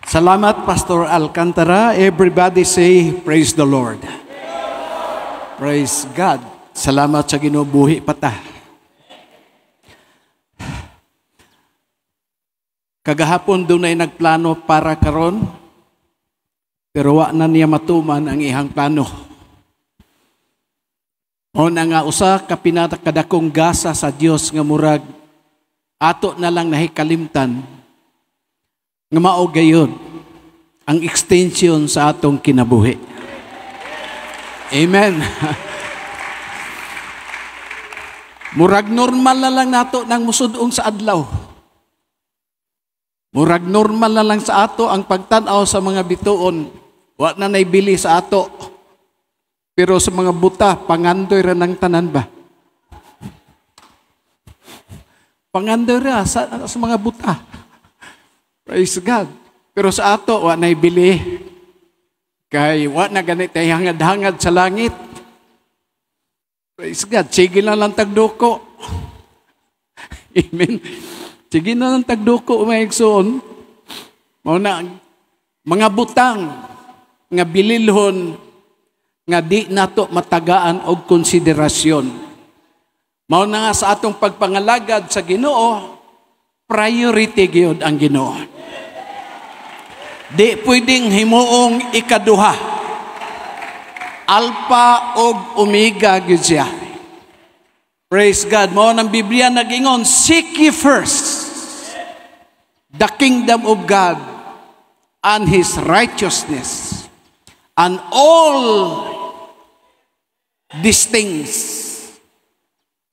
Salamat, Pastor Alcantara. Everybody say, praise the Lord. Praise God. Salamat sa Ginoo, buhi pa ta. Kagahapon doon ay nagplano para karon, pero wa na niya matuman ang ihang plano. O na nga usa ka pinakadakong gasa sa Dios nga murag ato na lang nahikalimtan nga mao gayud ang extension sa atong kinabuhi. Amen. Murag normal na lang nato nang musudong sa adlaw. Murag normal na lang sa ato ang pagtan-aw sa mga bituon. Wa na naibili sa ato. Pero sa mga buta, pangandoy ra ng tanan ba? Pangandoy ra sa mga buta. Praise God. Pero sa ato, wa na ibili. Kay wa na ganit ay hangad-hangad sa langit. Praise God. Sige na lang tagduko. Amen. Sige na lang tagduko, maigsoon. Mauna, mga butang nga bililhon nga di nato matagaan og konsiderasyon. Mauna nga sa atong pagpangalagad sa Ginoo, priority gyud ang Ginoo. Di pwedeng himuong ikaduha. Alpha og Omega gyud siya. Praise God. Mao nang Biblia nagingon, seek ye first the kingdom of God and His righteousness, and all these things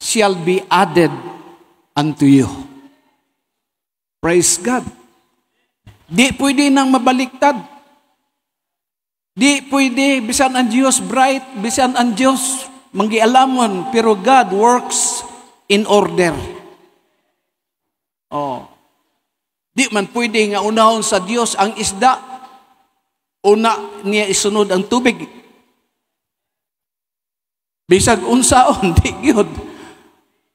shall be added unto you. Praise God. Di pwede nang mabaliktad. Di pwede, bisan ang Diyos bright, bisan ang Diyos manggialamon, pero God works in order. Oh. Di man pwede nga unahon sa Diyos ang isda, una niya isunod ang tubig. Bisag unsaon, di gyud.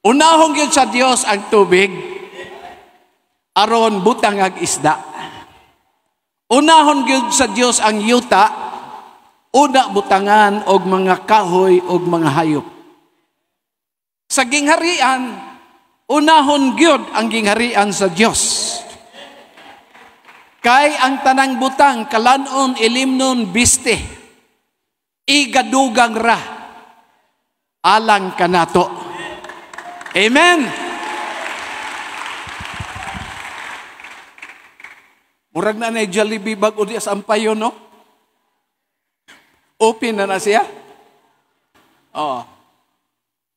Unahon gyud sa Diyos ang tubig, aron butang ag isda. Unahon gyud sa Diyos ang yuta, una butangan og mga kahoy og mga hayop. Sa gingharian, unahon gyud ang gingharian sa Diyos. Kay ang tanang butang kalanon ilimnon biste, igadugang ra alang kanato. Amen. Murag na na Jollibee bag o di asampayo, no? Open na siya. Oh.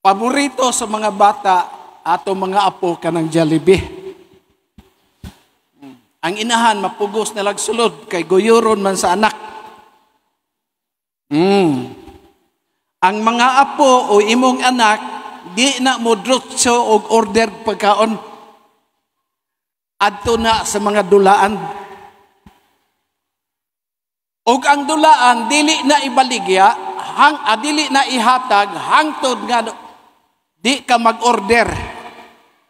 Paborito sa mga bata ato mga apo kanang Jollibee. Ang inahan mapugos na lagsulod kay guyuron man sa anak. Ang mga apo o imong anak di na mo drotso og order pagkaon adto na sa mga dulaan. Og ang dulaan dili na ibaligya, dili na ihatag hangtod nga di ka mag-order.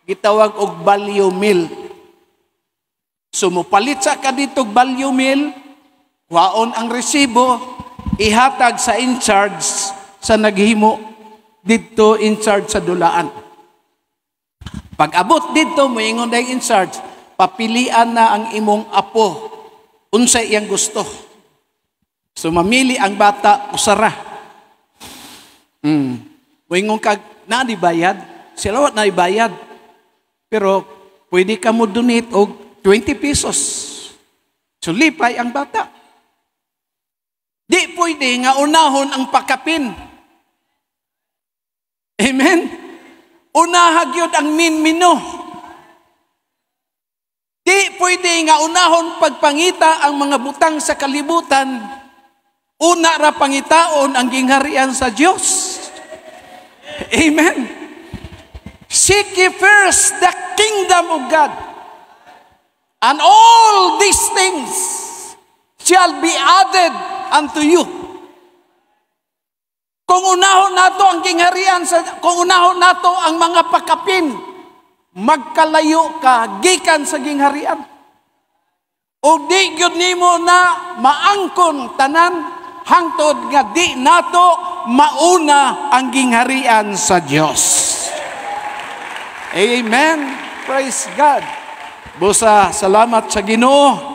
Gitawag og value meal. So mupalit sa ka dito value meal, kuhaon ang resibo, ihatag sa in charge sa naghimo dito in charge sa dulaan. Pag abot dito moingon day in charge, papilian na ang imong apo unsay iyang gusto. So mamili ang bata usara. Moingon kag na di bayad, sila wat na ibayad. Pero pwede ka mo donate og 20 pesos. So lipay ang bata. Di pwede nga unahon ang pakapin. Amen? Unahag yun ang min-mino. Di pwede nga unahon pagpangita ang mga butang sa kalibutan. Una ra pangitaon ang gingharian sa Diyos. Amen? Seek ye first the kingdom of God, and all these things shall be added unto you. Kung unahon nato ang gingharian, kung unahon nato ang mga pakapin, magkalayo ka gikan sa gingharian. O di gyud nimo na maangkon tanan hangtod nga di nato mauna ang gingharian sa Dios. Amen. Praise God. Busa salamat sa Ginoo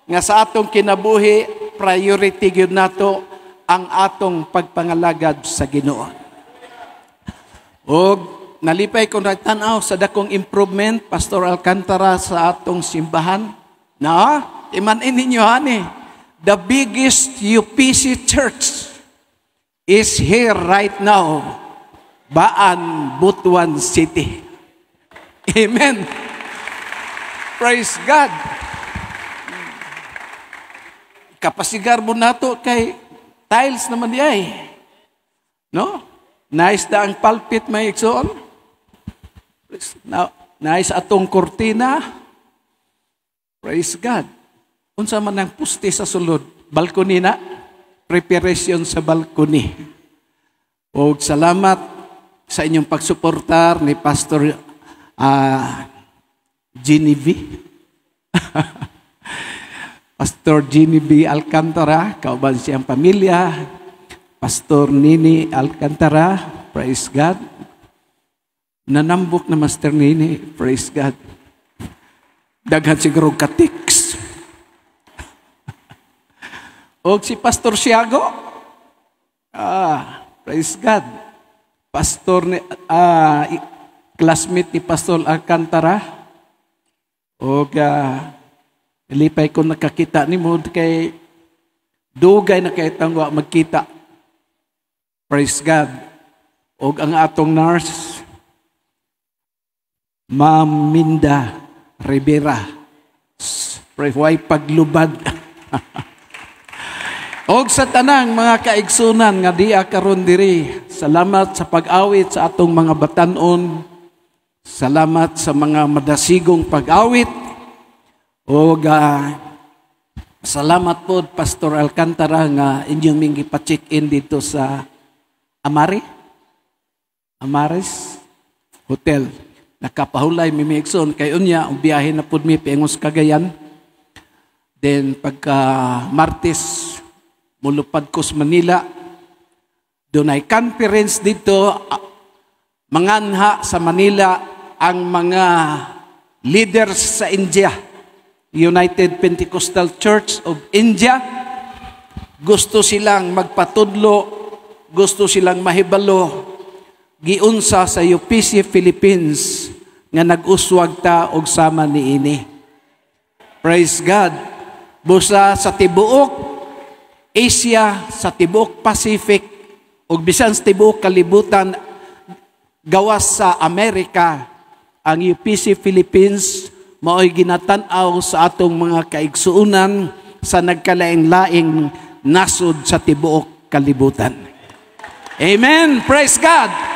nga sa atong kinabuhi priority gyud nato ang atong pagpangalagad sa Ginoo. Og nalipay ko nagtan-aw sa dakong improvement, Pastor Alcantara, sa atong simbahan. Na, imanin ninyo ani, the biggest UPC church is here right now, Baan, Butuan City. Amen. Praise God. Kapasigar mo nato kay tiles naman di ay. No? Nice da ang pulpit may igsoon. Nice atong kortina. Praise God. Unsa man ang puste sa sulod? Balcony na. Preparation sa balcony. O salamat sa inyong pagsuportar ni Pastor Genevieve. Pastor Genevieve Alcantara, kauban siyang pamilya. Pastor Nini Alcantara, praise God. Nanambok na Master Nini, praise God. Daghan siguro katiks. O si Pastor Siago, praise God. Pastor ni, classmate ni Pastor Alcantara. O lipay ko nakakita ni mo kay dugay na kay tangwa magkita. Praise God. O ang atong nurse, Ma'am Minda Rivera. Way paglubad. Og sa tanang mga kaigsunan nga diya karon diri, salamat sa pag-awit sa atong mga batan-on. Salamat sa mga madasigong pag-awit. Og salamat po Pastor Alcantara nga inyong mingi pa-check-in dito sa Amares Hotel. Nakapahulay mi Mixon kay unya ang biyahe na pud mi piangos Cagayan. Then pagka Martes mulupad ko sa Manila. Doon ay conference dito manganha sa Manila ang mga leaders sa India. United Pentecostal Church of India. Gusto silang magpatudlo, gusto silang mahibalo giunsa sa UPC Philippines nga nag-uswag ta og sama niini. Praise God. Busa sa tibuok Asia, sa tibuok Pacific ug bisan sa tibuok kalibutan gawas sa Amerika, ang UPC Philippines mao'y ginatan-aw sa atong mga kaigsuunan sa nagkalaing-laing nasod sa tibuok kalibutan. Amen. Praise God.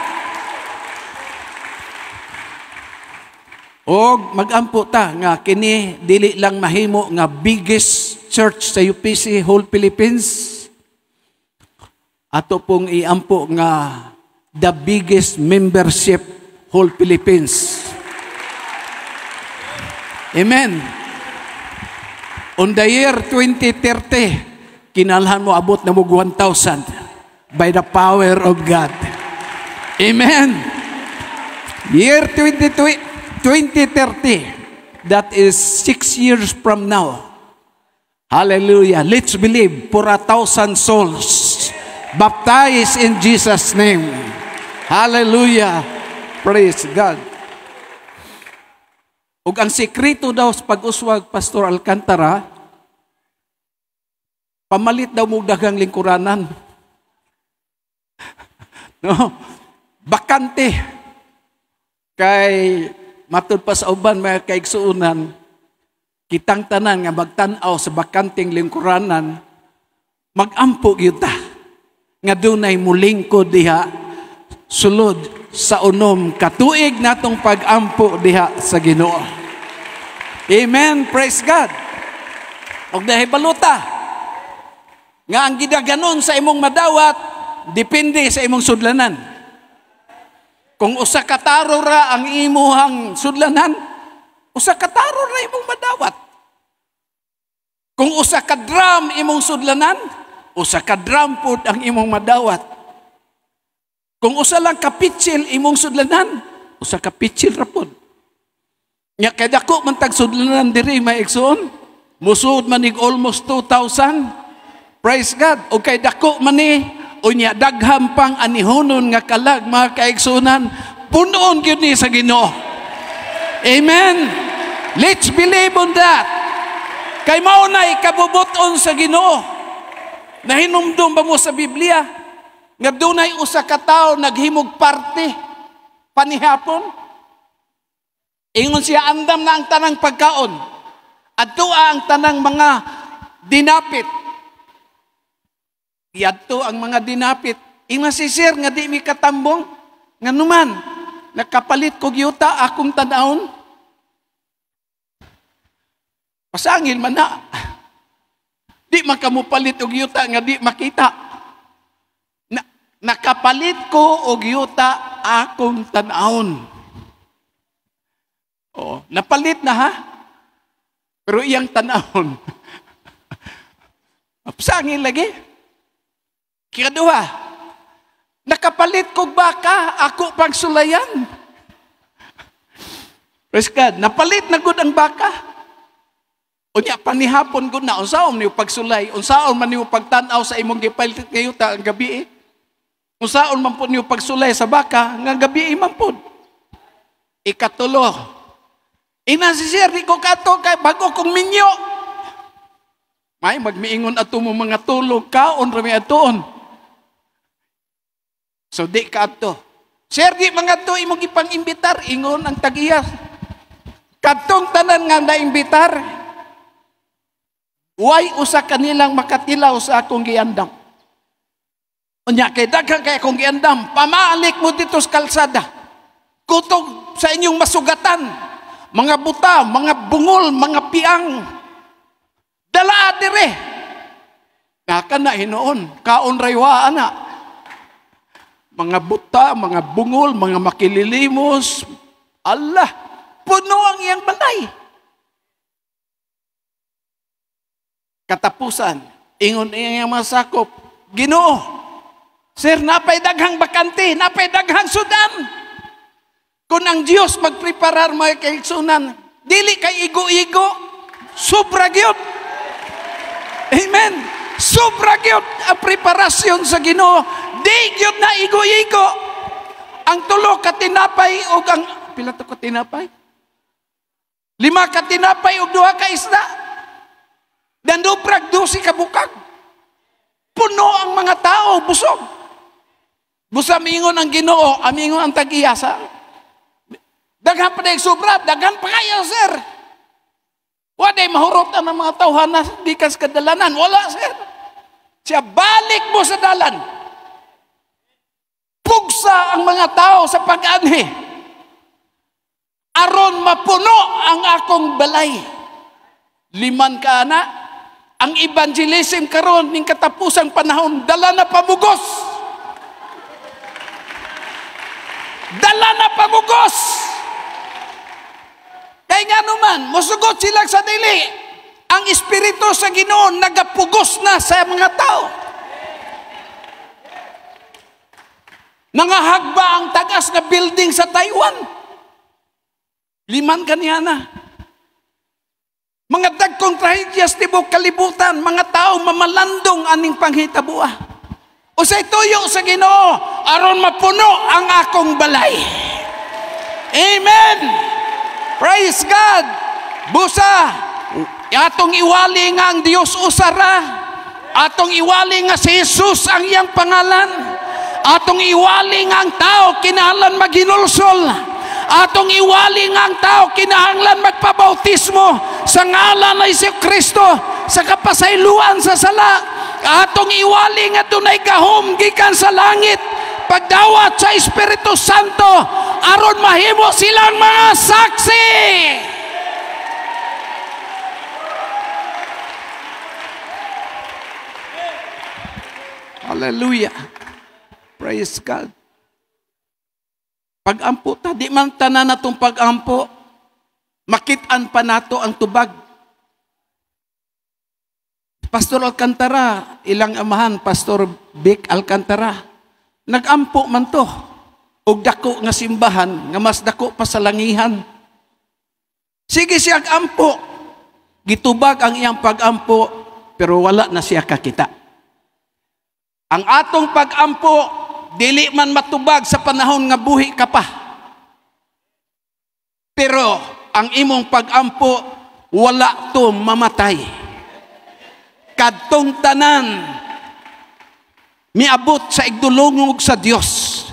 Og magampo ta nga kini dili lang mahimo nga biggest church sa UPC whole Philippines. Ato pong iampo nga the biggest membership whole Philippines. Amen. On the year 2030, kinalhan mo abot na mo 1,000 by the power of God. Amen. Year 2030, that is 6 years from now. Hallelujah. Let's believe for 1,000 souls baptized in Jesus' name. Hallelujah. Praise God. Ug ang sekreto daw sa pag-uswag, Pastor Alcantara, pamalit daw mo daghang lingkuranan. No? Bakante. Kay matud pa sa uban mga kaigsuunan, kitang tanan nga magtan-aw sa bakanting lingkuranan, magampo gyud ta nga dunay mulingkod diha sulod sa unom katuig natong pag-ampo diha sa Ginoo. Amen. Praise God. Og dahil baluta nga ang gidaganon sa imong madawat depende sa imong sudlanan. Kung usa ka taro ra ang imuhang sudlanan, usa ka taro ra imong madawat. Kung usa ka drum imong sudlanan, usa ka drum pod ang imong madawat. Kung usa lang ka pitsil imong sudlanan, usa ka pitsil ra pod. Nya kay dako man tag sudlanan diri may igsoon, musud man ig almost 2,000. Praise God. O kay dako man ni unya daghang pang anihonon nga kalag mga kaigsunan, punoon gyud ni sa Ginoo. Amen. Let's believe on that. Kay mao na ikabubuton sa Ginoo. Nahinumdum ba mo sa Biblia nga dunay usa ka tawo naghimog parte panihapon? Ingon siya, andam na ang tanang pagkaon. Adtua ang tanang mga dinapit. Yadto ang mga dinapit. Ingon si sir nga di mi katambong. Nga numan, nakapalit ko yuta akong tanawon. Pasangil man na. Di man ka mo palit og yuta nga di makita. Nakapalit ko og yuta akong tanawon. Oh, napalit na ha? Pero iyang tanawon. Pasangil lagi. Kikaduha, nakapalit ko baka, ako pang sulayan. Praise God, napalit na gud ang baka. Unya panihapon gud na, unsaon niyo pagsulay, unsaon man niyo pagtanaw sa imong gipalit kayo ta ang gabi. Unsaon man po niyo pagsulay sa baka, nga gabi man po. Ikatulo, ina si sir, di ko kato kay bago kong minyo. May magmiingon ato mo mga tulog, kaon rami atoon. So di ka ato. Sir, di mga ato imong ipang-imbitar, ingon ang tag-iya. Kadtong tanan nga na-imbitar, way usa kanilang makatilaw sa akong giandam. Unya kay daghang kay akong giandam, pamalik mo dito sa kalsada. Kutog sa inyong masugatan, mga buta, mga bungol, mga piang. Dala dire. Naka na hinoon, kaon raywa ana. Mga buta, mga bungol, mga makililimos. Allah, puno ang iyang balay. Katapusan, ingon iyang masakop, Ginoo, sir, napay daghang bakante, napay daghang sudan. Kung ang Diyos magpreparar mga kaigsunan, dili kay igo-igo, sobra gyud. Amen. Sobra gyud ang preparasyon sa Ginoo. Di gyud na igo-igo. Ang tulo ka tinapay o ang pila to ka tinapay? 5 ka tinapay o 2 ka isda. Dandubrag 12 ka bukag. Puno ang mga tao, busog. Busa mingon ang Ginoo, amingon ang tag-iyasa. Daghan pa dayong sobra, daghan pa kayo, sir. Waday mahurot ang mga tawhan na di kas kadalanan. Wala, sir. Siya balik mo sa dalan. Pugsa ang mga tao sa pag-anhi. Aron mapuno ang akong balay. 5 ka na. Ang evangelism karon ning katapusang panahon, dala na pamugos. Dala na pamugos. Kaya nga naman, musugot sila sa dili. Ang Espiritu sa Ginoo nagapugos na sa mga tao. Nangahagba ang tagas na building sa Taiwan. 5 kaniya na. Mga dagkong trahedyas tibok kalibutan, mga tao mamalandong aning panghitabuah. O sa ituyo sa Ginoo, aron mapuno ang akong balay. Amen. Praise God. Busa, atong iwali nga ang Dios usara. Atong iwali nga si Jesus ang iyang pangalan. Atong iwali nga ang tao kinahanglan maghinulsol. Atong iwali nga ang tao kinahanglan magpabautismo sa ngalan ni Kristo sa kapasayloan sa sala. Atong iwali nga dunay gahom gikan sa langit pagdawat sa Espiritu Santo aron mahimo silang mga saksi. Hallelujah. Praise God. Pag-ampo ta, di man tanan natong pag-ampo, makit-an pa nato ang tubag. Pastor Alcantara, ilang amahan, Pastor Vic Alcantara, nagampo man to, og dako nga simbahan, nga mas dako pa sa langihan. Sige siya ampo, gitubag ang iyang pagampo, pero wala na siya kakita. Ang atong pagampo, dili man matubag sa panahon nga buhi ka pa. Pero ang imong pagampo, wala to mamatay. Kadtong tanan, miabot sa igdulungog sa Dios.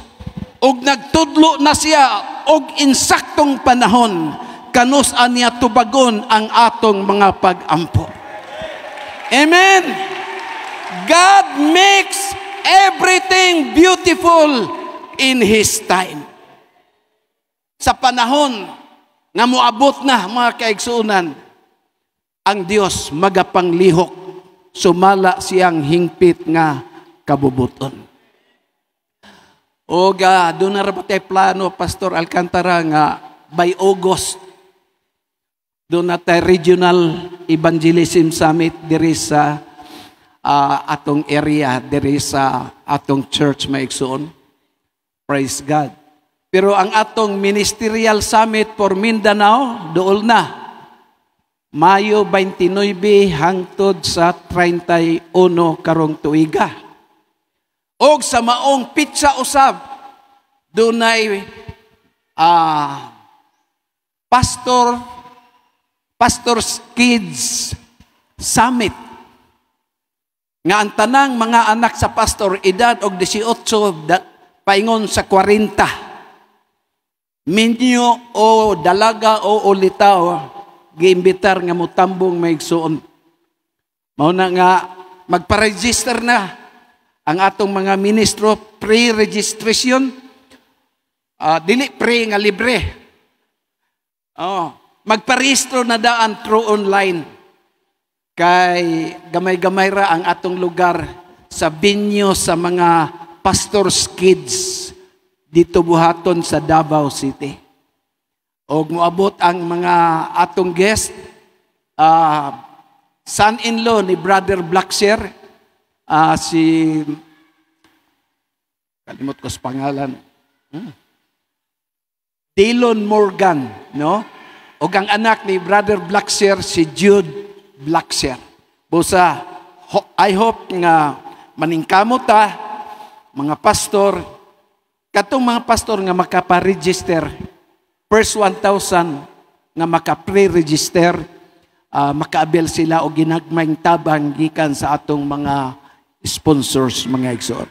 Og nagtudlo na siya, og insaktong panahon, kanus-an niya tubagon ang atong mga pagampo. Amen! God makes everything beautiful in His time. Sa panahon nga moabot na, mga kaigsuunan, ang Dios magapanglihok, sumala siyang hingpit nga kabubuton. O doon na rabatay plano, Pastor Alcantara, nga by August, doon na tayo Regional Evangelism Summit diri sa atong area, diri sa atong church maigsoon. Praise God. Pero ang atong Ministerial Summit for Mindanao, dool na. Mayo 29 hangtod sa 31 karong tuiga. Og sa maong pitsa usab, dunay Pastor's Kids Summit. Nga ang tanang mga anak sa pastor, edad og 18 paingon sa 40. Minyo o dalaga o ulitaw, giimbitar nga mutambong maigsuon. Mao na nga magpa-register na ang atong mga ministro, pre-registration. Dili pre nga libre. Magparehistro na daan through online. Kay gamay-gamay ra ang atong lugar sa binyo sa mga Pastor's Kids dito buhaton sa Davao City. O moabot ang mga atong guest, son-in-law ni Brother Blackshare, si, kalimot ko sa pangalan, Dylan Morgan, no? O ang anak ni Brother Blackshare, si Jude Blackshare. Busa, I hope nga maningkamot mga pastor, katong mga pastor nga makapa-register, first 1,000 nga maka-pre-register, maka-abel sila o ginagmayng tabang gikan sa atong mga sponsors, mga igsoon.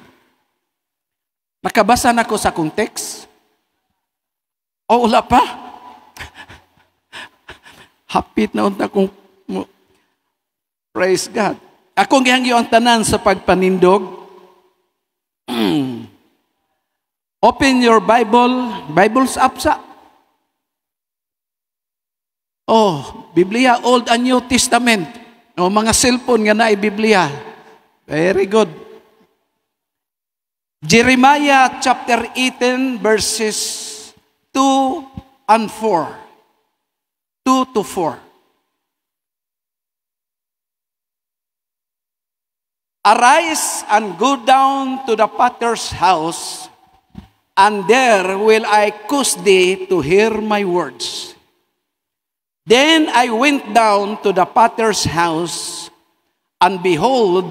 Nakabasa na ko sa akong text? O wala pa? Hapit na unta kong praise God. Akong gihangyo ang tanan sa pagpanindog. Open your Bibles up sa Biblia, Old and New Testament. O mga cellphone nga na Biblia. Very good. Jeremiah chapter 18 verses 2 and 4. 2 to 4. Arise and go down to the potter's house, and there will I cause thee to hear my words. Then I went down to the potter's house, and behold,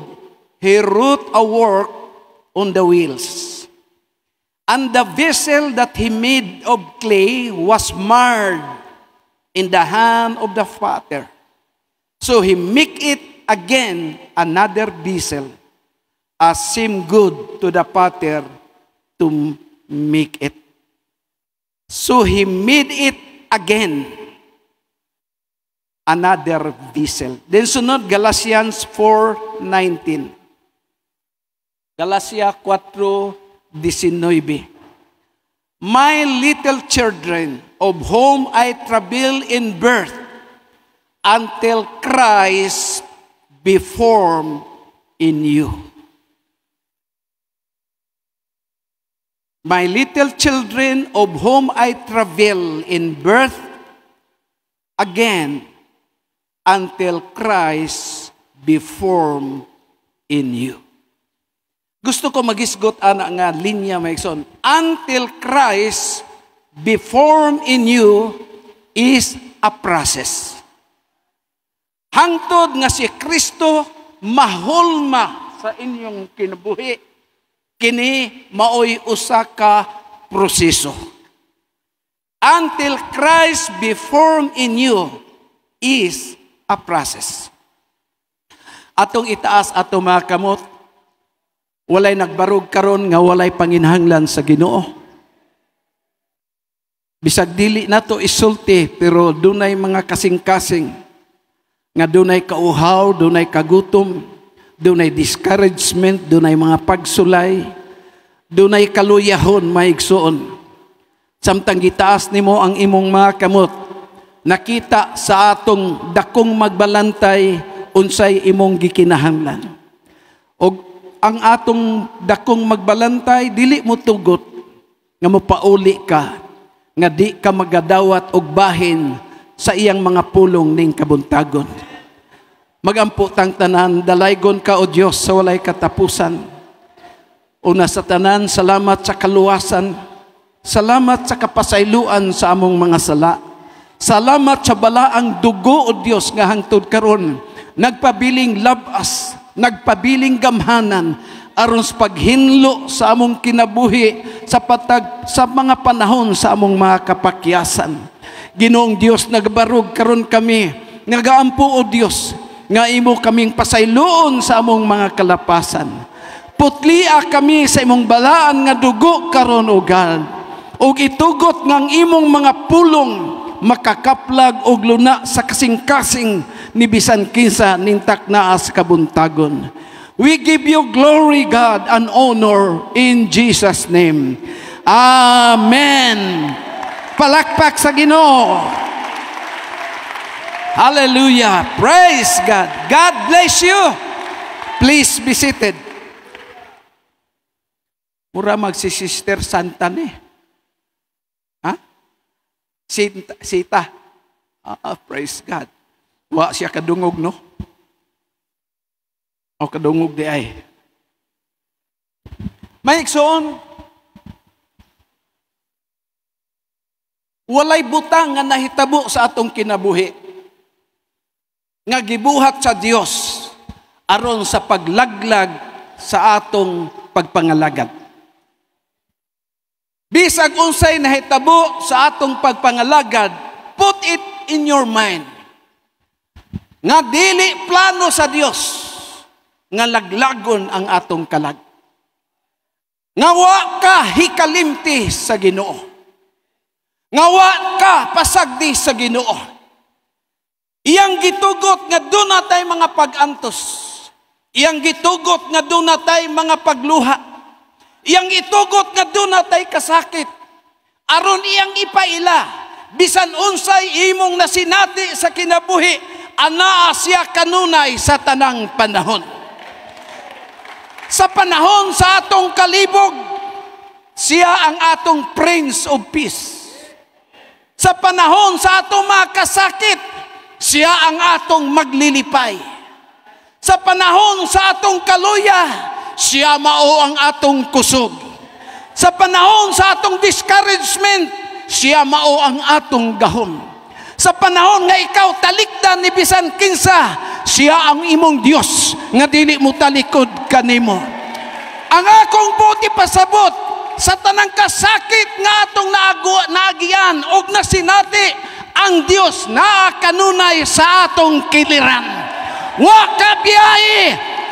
he wrought a work on the wheels. And the vessel that he made of clay was marred in the hand of the potter. So he make it again another vessel, as seemed good to the potter to make it. So he made it again another vessel. Then sunod, Galatians 4:19. Galatia 4:19. My little children, of whom I travail in birth, until Christ be formed in you. My little children, of whom I travail in birth, again, until Christ be formed in you. Gusto ko magisgot ana nga linya maigsoon. Until Christ be formed in you is a process. Hangtod nga si Kristo mahulma sa inyong kinabuhi, kini maoy usa ka proseso. Until Christ be formed in you is a process. Atong itaas ato mga kamot, walay nagbarog karon nga walay panginahanglan sa Ginoo. Bisag dili nato isulti, pero dunay mga kasing-kasing nga dunay kauhaw, dunay kagutom, dunay discouragement, dunay mga pagsulay, dunay kaluyahon maigsoon. Samtang gitaas nimo ang imong mga kamot, nakita sa atong dakong magbalantay unsay imong gikinahanglan. Og ang atong dakong magbalantay dili mo tugot nga mopauli ka nga di ka magadawat og bahin sa iyang mga pulong ning kabuntagon. Magampo tang tanan, dalaygon ka o Dios sa walay katapusan. Una sa tanan, salamat sa kaluwasan, salamat sa kapasayloan sa among mga sala. Salamat sa balaang dugo o Dios nga hangtod karon nagpabiling labas, nagpabiling gamhanan aron sa paghinlo sa among kinabuhi sa mga panahon sa among mga kapakyasan. Ginoong Dios, nagbarog karon kami, nagaampo o Dios nga imo kaming pasayloon sa among mga kalapasan. Putlia kami sa imong balaan nga dugo karon o God, ug itugot ngang imong mga pulong makakaplag og luna sa kasing-kasing ni bisan kinsa nintak naa sa kabuntagon. We give you glory, God, and honor in Jesus' name. Amen. Palakpak sa Ginoo. Hallelujah. Praise God. God bless you. Please be seated. Mura magsi-Sister Santa ni. Ha? Sita. Praise God. Wa siya kadungog, no? O kadungog di ay. Maigsoon, walay butang nga nahitabo sa atong kinabuhi nga gibuhat sa Dios aron sa paglaglag sa atong pagpangalagad. Bisag unsay nahitabo sa atong pagpangalagad, put it in your mind nga dili plano sa Dios nga laglagon ang atong kalag. Nga wa ka hikalimti sa Ginoo. Nga wa ka pasagdi sa Ginoo. Iyang gitugot nga doon natay mga pag-antos. Iyang gitugot nga doon natay mga pagluha. Iyang itugot nga doon natay kasakit. Aron iyang ipaila, bisan unsay imong nasinati sa kinabuhi, anaa siya kanunay sa tanang panahon. Sa panahon sa atong kalibog, siya ang atong Prince of Peace. Sa panahon sa atong mga kasakit, siya ang atong maglilipay. Sa panahon sa atong kaluya, siya mao ang atong kusog. Sa panahon sa atong discouragement, siya mao ang atong gahom. Sa panahon nga ikaw talikdan ni bisan kinsa, siya ang imong Dios nga dili mo talikod kanimo. Ang akong buti pasabot sa tanang kasakit nga atong naagian og nasinati, ang Dios naa kanunay sa atong kiliran. Wa ka biyahe,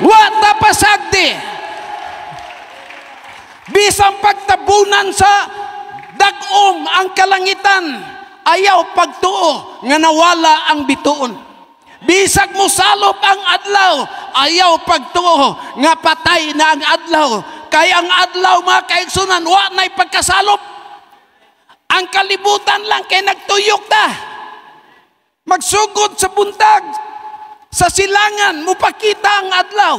wa ta pasagdi. Bisang pagtabunan sa dagom ang kalangitan, ayaw pagtuo nga nawala ang bituon. Bisag mo salop ang adlaw, ayaw pagtuo nga patay na ang adlaw. Kaya ang adlaw mga kaigsunan, wa na'y pagkasalop. Ang kalibutan lang kay nagtuyok ta. Magsugod sa buntag, sa silangan, mupakita ang adlaw.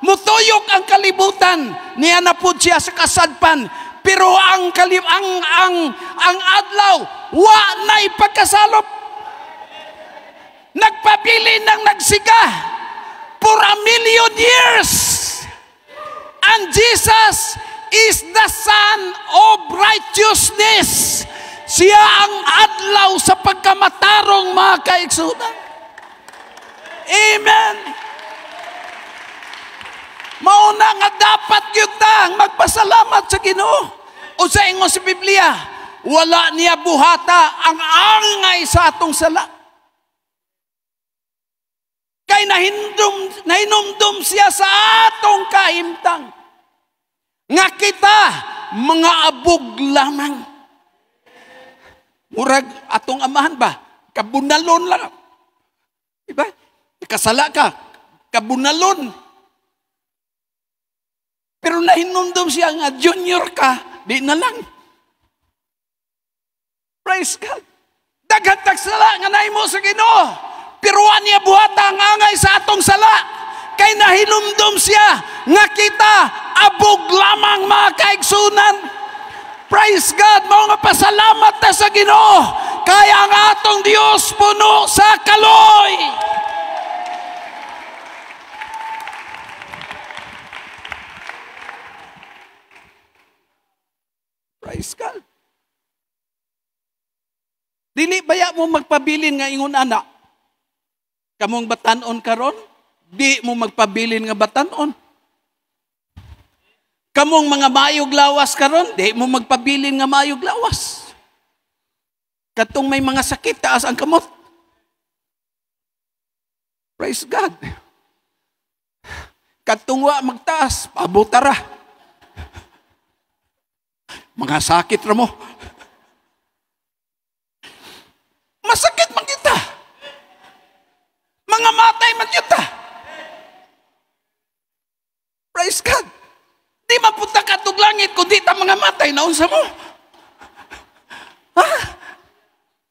Mutuyok ang kalibutan, niya na po siya sa kasadpan. Pero ang adlaw, wa na'y pagkasalop. Nagpabili ng nagsiga. for 1,000,000 years. And Jesus is the Son of righteousness. Siya ang adlaw sa pagkamatarong, mga kaigsunan. Amen. Mauna nga dapat yun magpasalamat sa Ginoo. O sa ingon sa Biblia, wala niya buhata ang angay sa atong sala. Kay nahinumdum siya sa atong kahimtang. Nga kita, mga abog lamang. Murag atong amahan ba? Kabunalon lang. Diba? Kasala ka, kabunalon. Pero nahinumdum siya nga, junior ka, di na lang. Praise God. Daghatag sala nga nahimo sa Ginoo. Pero niya buhata ang angay sa atong sala. Kay nahinumdum siya nga kita abog lamang, mga kaigsunan. Praise God. Mao nga pasalamat ta sa Ginoo. Kaya ang atong Dios puno sa kaloy. Praise God. Dili baya mo magpabilin nga ingon anak. Kamong batanon karon, di mo magpabilin nga batanon. Kamong mga maayog lawas karon, di mo magpabilin nga maayog lawas. Katong may mga sakit, taas ang kamot. Praise God. Katong wa magtaas, pabutara. Mga sakit ra mo. Masakit man kita. Mga matay man kita. Praise God. Di mapunta ka tug langit kung di ta mga matay, naunsa mo. Ha?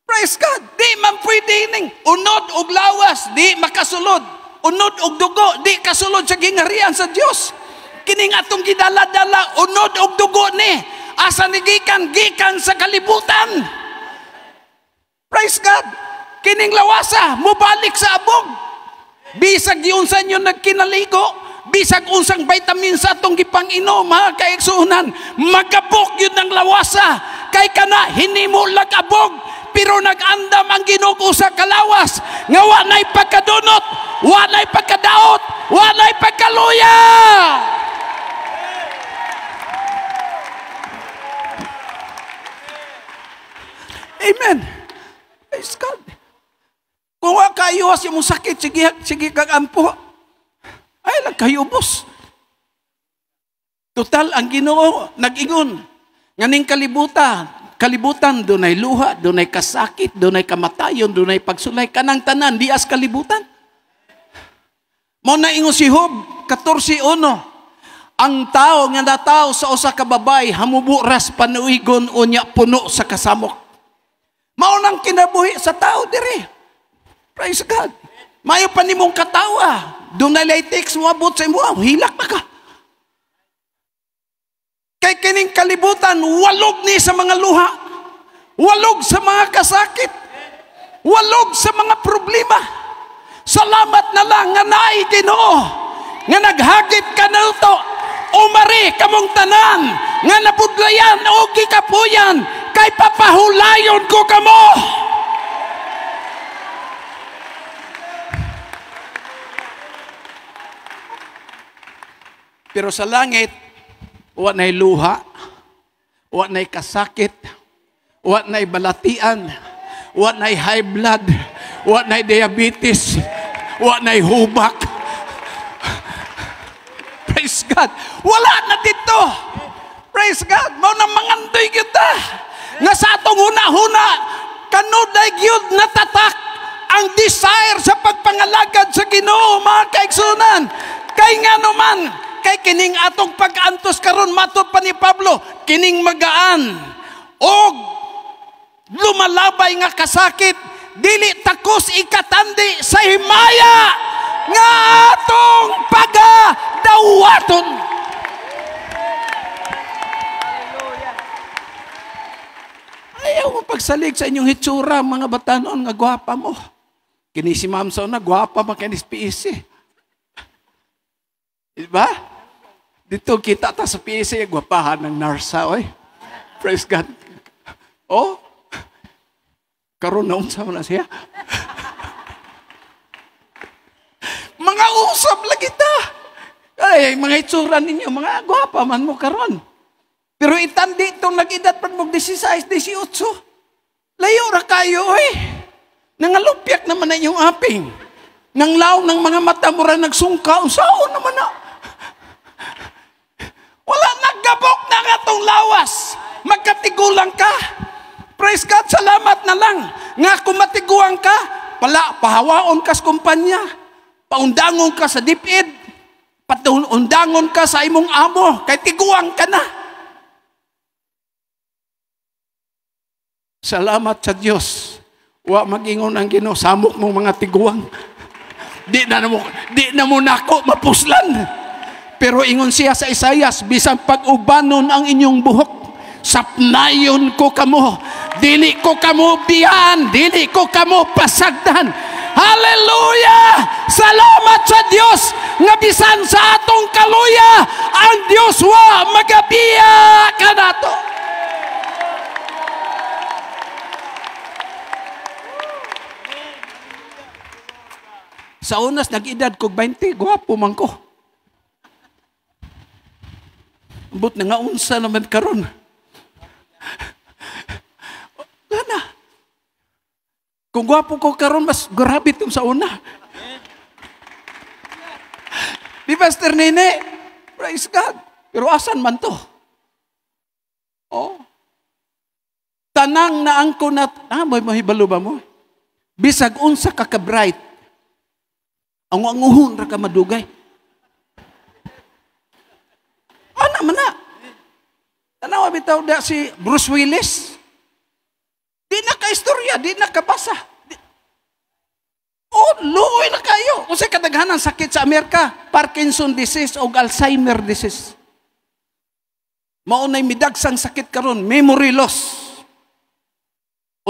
Praise God. Di man pwede ning unod og lawas, di makasulod. Unod og dugo, di kasulod sa gingarian sa Dios. Kining atong gidala-dala, unod og dugo ni. Asa ni gikan sa kalibutan. Praise God. Kining lawasa, mubalik sa abog. Bisag giunsan yun nagkinaligo, bisag unsang vitamin sa atong gipang-inom, mga kaigsunan, magabok yun ng lawasa. Kay kana, hinimo lag abog, pero nag-andam ang Ginoo sa kalawas. Nga wanay pagkadunot, wanay pagkadaot, wanay pagkaluya. Amen. Praise God. Kung wa kayo as yung sakit, sige kagampo. Ay, lang kayo, boss. Total, ang Ginoo, nag-ingon. Nganing kalibutan, dunay luha, dunay kasakit, dunay kamatayon, dunay pagsulay, kanang tanan, di as kalibutan. Mo na ingon si Job, 14:1. Ang tao nga natao sa usa ka babay, hamuburas panuigon unya puno sa kasamok. Maunang kinabuhi sa tao diri. Praise God. Mayo pa nimong katawa. Doon na latex mo abot sa imo, hilak na ka. Kay kining kalibutan, walog ni sa mga luha. Walog sa mga kasakit. Walog sa mga problema. Salamat na lang nga naay Ginoo. Nga naghagit ka na ito. Umari kamong tanan. Nga nabudlayan o gikapuyan. Kay papahulayon ko kamo. Pero sa langit, wa na'y luha, wa na'y kasakit, wa na'y balatian, wa na'y high blood, wa na'y diabetes, wa na'y hubak. Praise God. Wala na dito. Praise God. Mao nang mangandoy kita. Nga sa atong huna-huna, kanuday gyud natatak ang desire sa pagpangalagad sa Ginoo, mga kaigsunan. Kay nga naman, kay kining atong pag-antos karon matud pa ni Pablo, kining magaan og lumalabay nga kasakit, dili takos ikatandi sa himaya nga atong pagadawaton. Ayaw mo pagsalig sa inyong hitsura, mga batanon, nga gwapa mo. Kini si Ma'am Sona, gwapa pa kinis PSC. Diba? Dito kita ta sa PSA, gwapahan ng narsa, oy. Praise God. Oh, karon na unsa man na siya. Mga usap lagi ta. Ay, mga itsura ninyo, mga gwapa man mo karon. Pero itandi itong nag-edad pa mo 16, 18. Layo ra kayo, oy. Nangalupyak naman na yung aping. Nang law ng mga mata mo ra nagsungka, sao naman na. Wala naggabok na nga tong lawas. Magkatigulang ka. Praise God, salamat na lang. Nga kung matiguang ka, pahawaon ka sa kumpanya. Paundangon ka sa dipid. Paundangon ka sa imong amo. Kay tiguang ka na. Salamat sa Diyos. Wa mag-ingon ang Ginoo, samok mo mga tiguang. Di na mo nako mapuslan. Pero ingon siya sa Isaias, bisang pag-ubanon ang inyong buhok, sapnayon ko kamo. Dili ko kamo biyan, dili ko kamo pasagdan. Hallelujah! Salamat sa Dios nga bisan sa atong kaluya, ang Dios wa magabiya kanato. Sa unas nag-edad ko 20, gwapo man ko. But na nga unsa naman karon. Wala. Kung gwapo ko karon, mas grabe itong sa una. Di Pastor Nene? Praise God. Pero asan man to? Oh. Tanang na angko na, may mahibalo ba mo? Bisag unsa ka ka-bright. Ang anguhon ra ka madugay. Ano man na? Tanawa bitaw da si Bruce Willis. Di na ka-istorya, di na kabasa. Luoy na kayo. Kung sa kadaghanan sakit sa Amerika, Parkinson disease o Alzheimer disease. Maunay midagsang sakit karon, memory loss.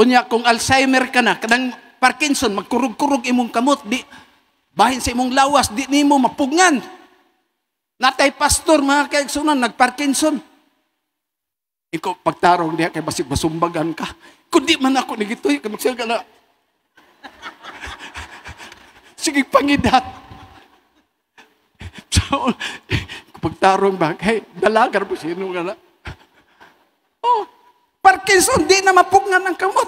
Unya kung Alzheimer ka na, kadang Parkinson, magkurug-kurug imong kamot, di bahin sa imong lawas, di nimo mapugnan. Natay pastor, mga kaigsunan, nag-Parkinson. Ikaw, pagtarong diya, kay basig basumbagan ka. Kundi man ako nagitoy, kay magsiya ka na. Sige, pangidat. So, pagtarong ba, kay dalagar po sino ka na. Oh, Parkinson, di na mapugnan ang kamot.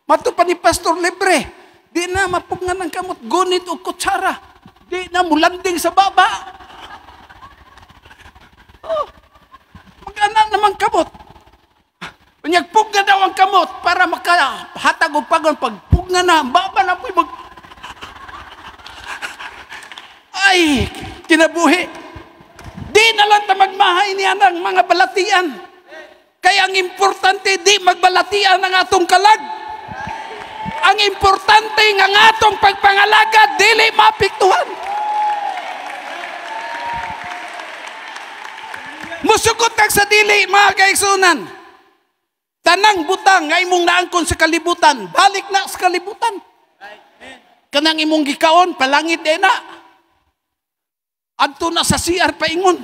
Mato pa ni Pastor Libre. Di na mapugnan ng kamot, gunit o kutsara. Di na mulanding sa baba. Oh, mag-ana naman kamot. Panyagpugna daw ang kamot para makahatag o pagon. Pagpugna na, baba na po ay, kinabuhi. Di na lang na magmahay niya ng mga balatian. Kaya ang importante, di magbalatian ang atong kalag. Ang importante nga atong pagpangalaga, dili mapiktuhan. Musugot kag sa dili, mga kaigsunan. Tanang butang nga imong naangkon sa kalibutan, balik na sa kalibutan. Kanang imong gikaon, palangit din na. Adto na sa CR paingon.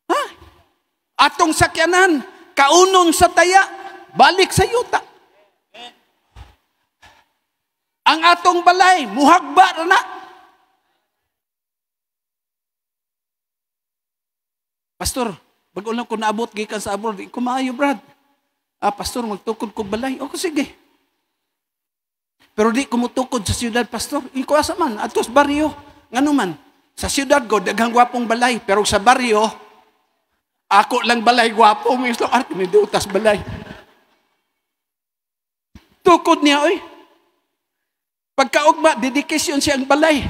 Ha? Atong sakyanan, kaunon sa taya, balik sa yuta. Ang atong balay, muhagba na. Pastor, bago lang ko naabot gikan sa abroad, kumayo Brad. Pastor, magtukod ko balay. O, sige. Pero di kumutukod sa siyudad, Pastor. Iko asa man, atos baryo. Ngano man, sa siyudad ko, daghang gwapong balay. Pero sa baryo, ako lang balay gwapong. Islo, kinidutas balay. Tukod niya, oy. Pagkaugma, dedication siya ang balay.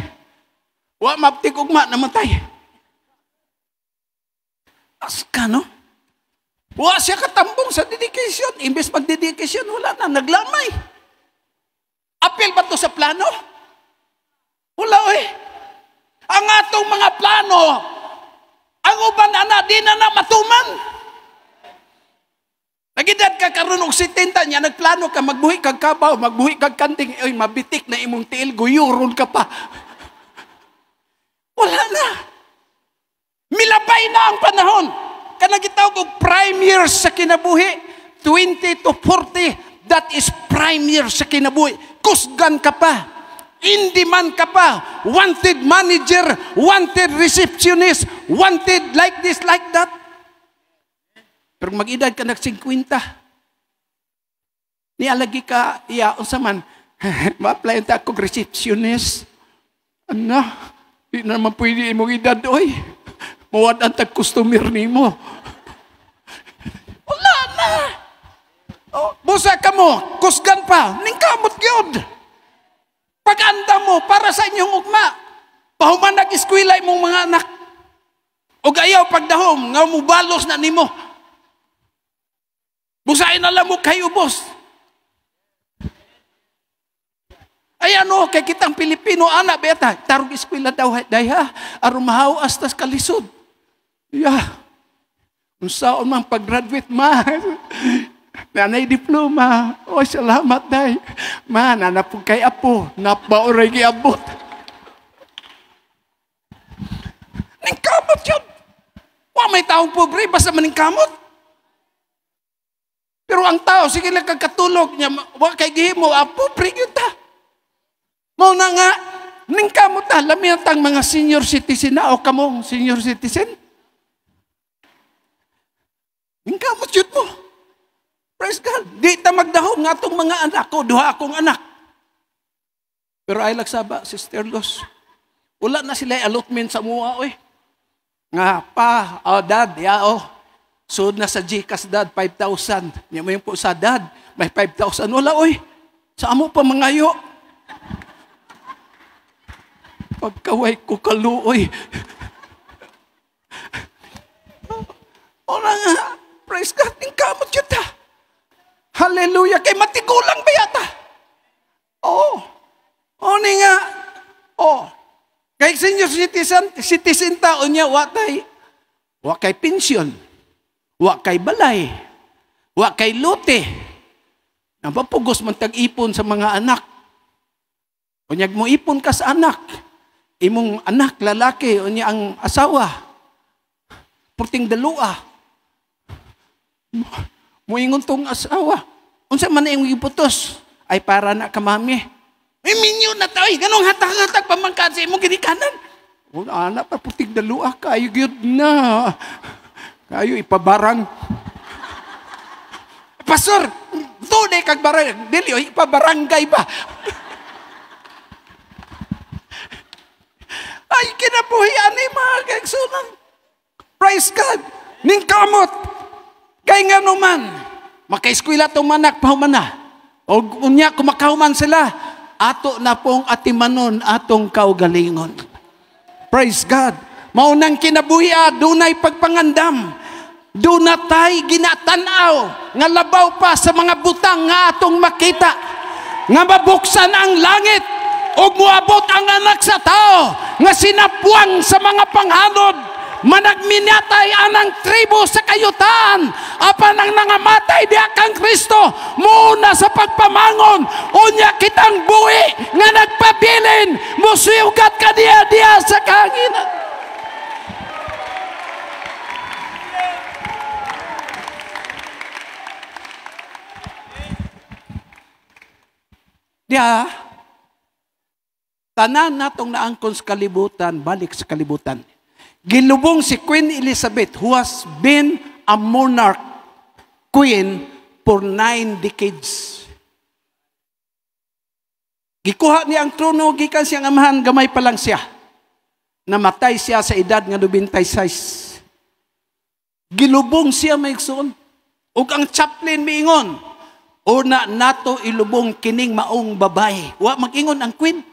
Wa maptig ugma, namatay. Aska, no? Wa siya katambong sa dedication. Imbes mag-dedication, wala na, naglamay. Apil ba to sa plano? Wala, eh. Ang atong mga plano, ang uban na di na matuman. Nagidad ka karon og 70 niya, nagplano ka, magbuhi kag kabaw, magbuhi kag kanting, oy, mabitik na imong tiil, guyuron ka pa. Wala na. Gitawag og prime years sa kinabuhi. 20 to 40, that is prime years sa kinabuhi. Kusgan ka pa. In demand ka pa. Wanted manager, wanted receptionist, wanted like this, like that. Pero mag-edad ka nag-50. Nialagi ka, unsa man, ma-apply ta akong receptionist. Ano? Di na naman pwede imong edad, oy. Mawad ang tag-customer ni mo. Wala na. Oh, busa ka mo, kusgan pa, ningkamot yun. Pag-anda mo, para sa inyong ugma. Pahuman nag-eskwila imong mga anak. O ayaw pagdahom, nga mo balos na nimo. Busain na lang mo kayo, boss. Ay ano, kay kitang Pilipino, anak, beta, tarong eskwela daw, daya, aron mahawas tas kalisod. Yeah. Unsaon man pag-graduate, ma. Nanay diploma. O, salamat, day. Ma, nanapog kay apo. Napaoray giabot. Ningkamot yun. Wa may taong pobre, basta maningkamot. Pero ang tao, sige lang kagkatulog niya, wa kay gihimo, pobre yun ta. Mo na nga, ningkamot ta, lamihan tang mga senior citizen na, o kamong senior citizen. Ningkamot yun mo. Praise God. Di ta magdahom nga itong mga anak ko, duha akong anak. Pero ay lagsaba, Sister Los, wala na sila allotment sa mua, oy. Nga pa, dad, sud na sa GCash, dad, 5,000. Niya mo yung po sa dad, may 5,000. Wala, oy. Sa amo pa mangayo. Pagkaway ko kaluoy. O na nga, praise God, ningkamot yun ta. Hallelujah, kay matigulang ba yata? Oo. O ni nga. O. Kay senior citizen taon niya, wa kay pensyon, wa kay balay, wa kay lote. Napapugos man tag-ipon sa mga anak. Unyag mo ipon ka sa anak. Imong anak, lalaki, unya ang asawa. Purting dalua. Muingon tong asawa. Unsa man yung iputos? Ay para na kamami. Ay minyo na tayo. Ganong hatag-hatag pamangkaan sa imong ginikanan. Anak pa puting dalua. Kayo gyud na. Kayo ipabarang. Pastor, tunay kag barang. Dili, ipabarangay ba? Ay, kinabuhian ni mga kaigsunan. Praise God. Ningkamot. Kay nga naman, makaiskwila itong manak, pahuman na. O unya, kumakahuman sila, ato na pong atimanon atong kaugalingon. Praise God. Maunang kinabuhi, dunay pagpangandam. Dunatay ginatanaw, nga labaw pa sa mga butang nga atong makita. Nga mabuksan ang langit, o muabot ang anak sa tao, nga sinapuang sa mga panghanod, managminatay anang tribo sa kayutan, apan ang nangamatay diha kang Kristo, muna sa pagpamangon, unya kitang buhi, nga nagpabilin, musiyugat ka diha sa kahanginan. Diha, tanan natong naangkon sa kalibutan, balik sa kalibutan. Gilubong si Queen Elizabeth, who has been a monarch queen for 9 decades. Gikuha niya ang trono, gikan siyang amahan, gamay pa lang siya. Namatay siya sa edad nga 96. Gilubong siya maigsoon. Ug ang chaplain miingon, una nato ilubong kining maong babae. Wa mag-ingon ang queen.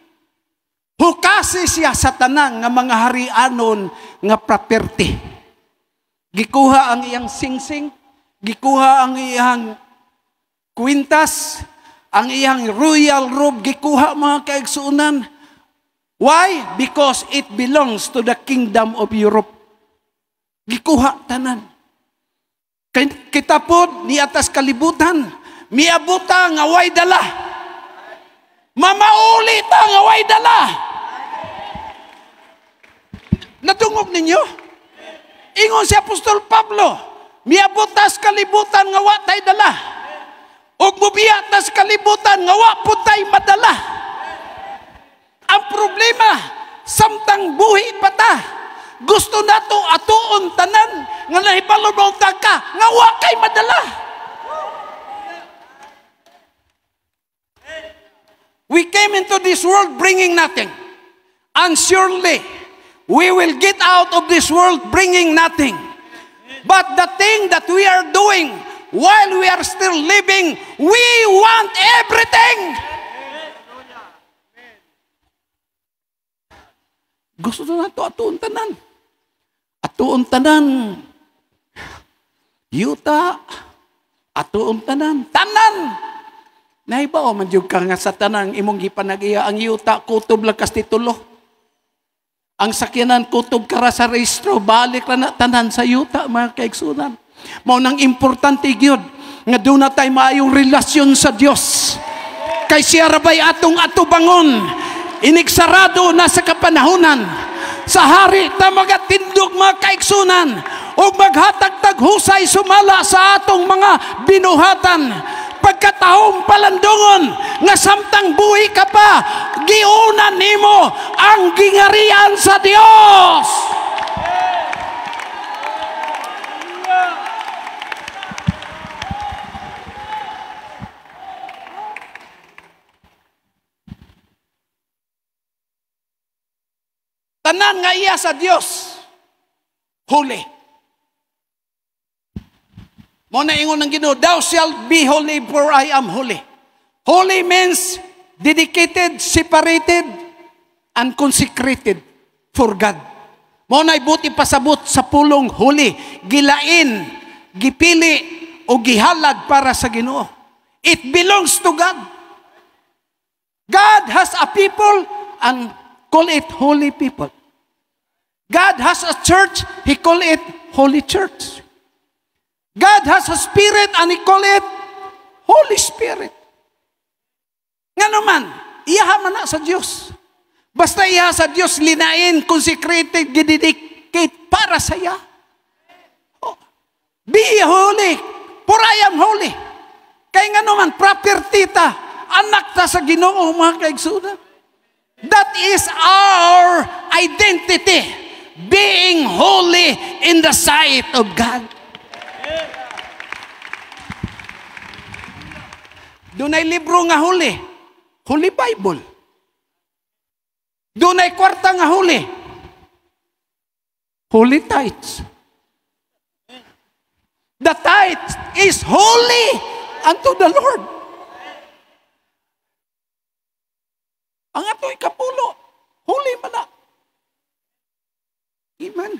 Hukasi siya sa tanang nga mga harianon nga property. Gikuha ang iyang singsing, gikuha ang iyang kwintas, ang iyang royal robe, gikuha mga kaigsuunan. Why? Because it belongs to the kingdom of Europe. Gikuha tanan. Kita po ni atas kalibutan, miabuta nga way dala. Mamauli ta nga way dala. Natungog ninyo? Ingon si Apostol Pablo, Miabot tas kalibutan nga wa tay dala. Ug mubiya tas kalibutan nga wa pud tay madala. Ang problema, samtang buhi pa ta, gusto nato atuon tanan nga nahibalo mo ka nga wa kay madala. We came into this world bringing nothing. And surely, we will get out of this world bringing nothing. But the thing that we are doing while we are still living, we want everything. Gusto na ito atuon tanan. Atuon tanan. Yuta. Atuon tanan. Tanan. Nahibaw man jud ka nga sa tanang imong gipanag-iya ang yuta kutob lang kas titulo. Ang sakyanan kutob kara sa rehistro balik ra na tanan sa yuta mga kaigsunan. Mao nang importante gyud nga do na tay maayong relasyon sa Dios. Kay siya rabay atong atubangon. Inigsarado na sa kapanahunan. Sa hari ta magatindog mga kaigsunan o maghatag-tag husay sumala sa atong mga binuhatan. Pagkatahong palandungon nga samtang buhi ka pa, giunan nimo ang gingarian sa Dios. Tanan nga iya sa Dios, holy. Mo na ingon ng Ginoo, thou shalt be holy for I am holy. Holy means dedicated, separated, and consecrated for God. Mo na ibuti pasabot sa pulong holy, gilain, gipili, o gihalad para sa Ginoo. It belongs to God. God has a people and call it holy people. God has a church, He call it holy church. God has a spirit and He call it Holy Spirit. Nga naman, iyaha man na sa Diyos. Basta iyaha sa Diyos, linain, consecrated, dedicate para sa iya. Oh. Be holy, for I am holy. Kaya nga naman, property ta, anak ta sa Ginoo, mga kaigsunan. That is our identity, being holy in the sight of God. Dunay libro nga huli, Holy Bible. Dunay kwarta nga huli, Holy Tithes. The tithe is holy unto the Lord. Ang ato'y kapulo, holy man na. Amen.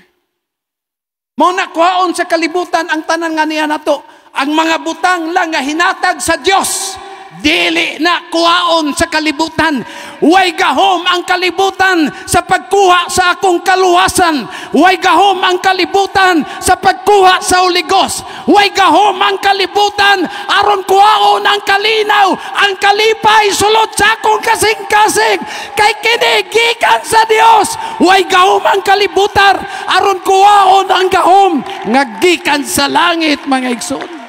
Mo na kuhaon sa kalibutan ang tanan nga niya nato. Ang mga butang lang nga hinatag sa Dios, dili na kuhaon sa kalibutan. Way gahom ang kalibutan sa pagkuha sa akong kaluwasan. Way gahom ang kalibutan sa pagkuha sa Holy Ghost. Way gahom ang kalibutan aron kuhaon ang kalinaw, ang kalipay sulod sa akong kasing-kasing. Kay kini gikan sa Dios. Way gahom ang kalibutan aron kuhaon ang gahom nga gikan sa langit, mga igsoon.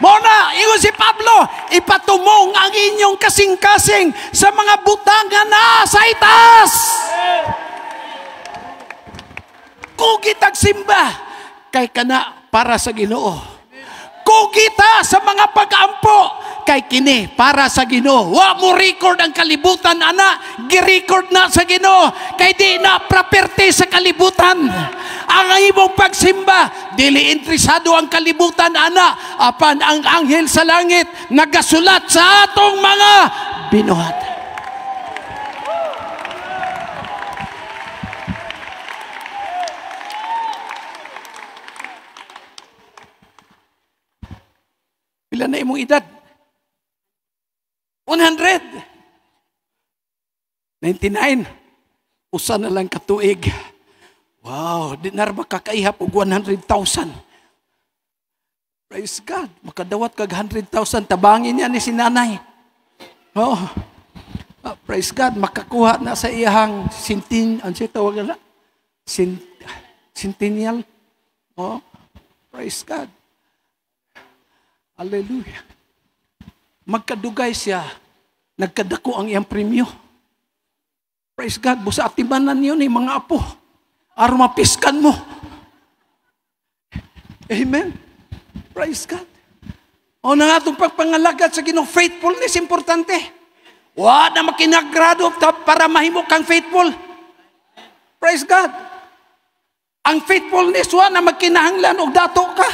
Mona, ingon si Pablo, ipatumong ang inyong kasing-kasing sa mga butang nga nasa itaas. Kugitag simba, kay kana para sa Ginoo. Kugita sa mga pag-ampo, kay kini para sa Ginoo. Wa mo record ang kalibutan, ana, gi-record na sa Ginoo, kay di na property sa kalibutan. Ang imong pagsimba, dili interesado ang kalibutan, ana, apan ang anghel sa langit nagasulat sa atong mga binuhat. Pila na imong edad? 100. 99. Usa na lang katuig. Wow, di na ba kakaihap og 100,000? Praise God. Makadawat kag 100,000. Tabangin niya ni si nanay. Oh, praise God. Makakuha na sa iyang sintin. Ano siya tawag na? Centennial. Oh, praise God. Hallelujah. Magkadugay siya. Nagkadako ang iyang premyo. Praise God. Busa atibanan yun mga apo. Aron mapiskan mo. Amen. Praise God. O na nga itong pagpangalagad sa Ginoo, faithfulness, importante. Wa na makinagrado para mahimo kang faithful. Praise God. Ang faithfulness, wa na magkinahanglan og dato ka.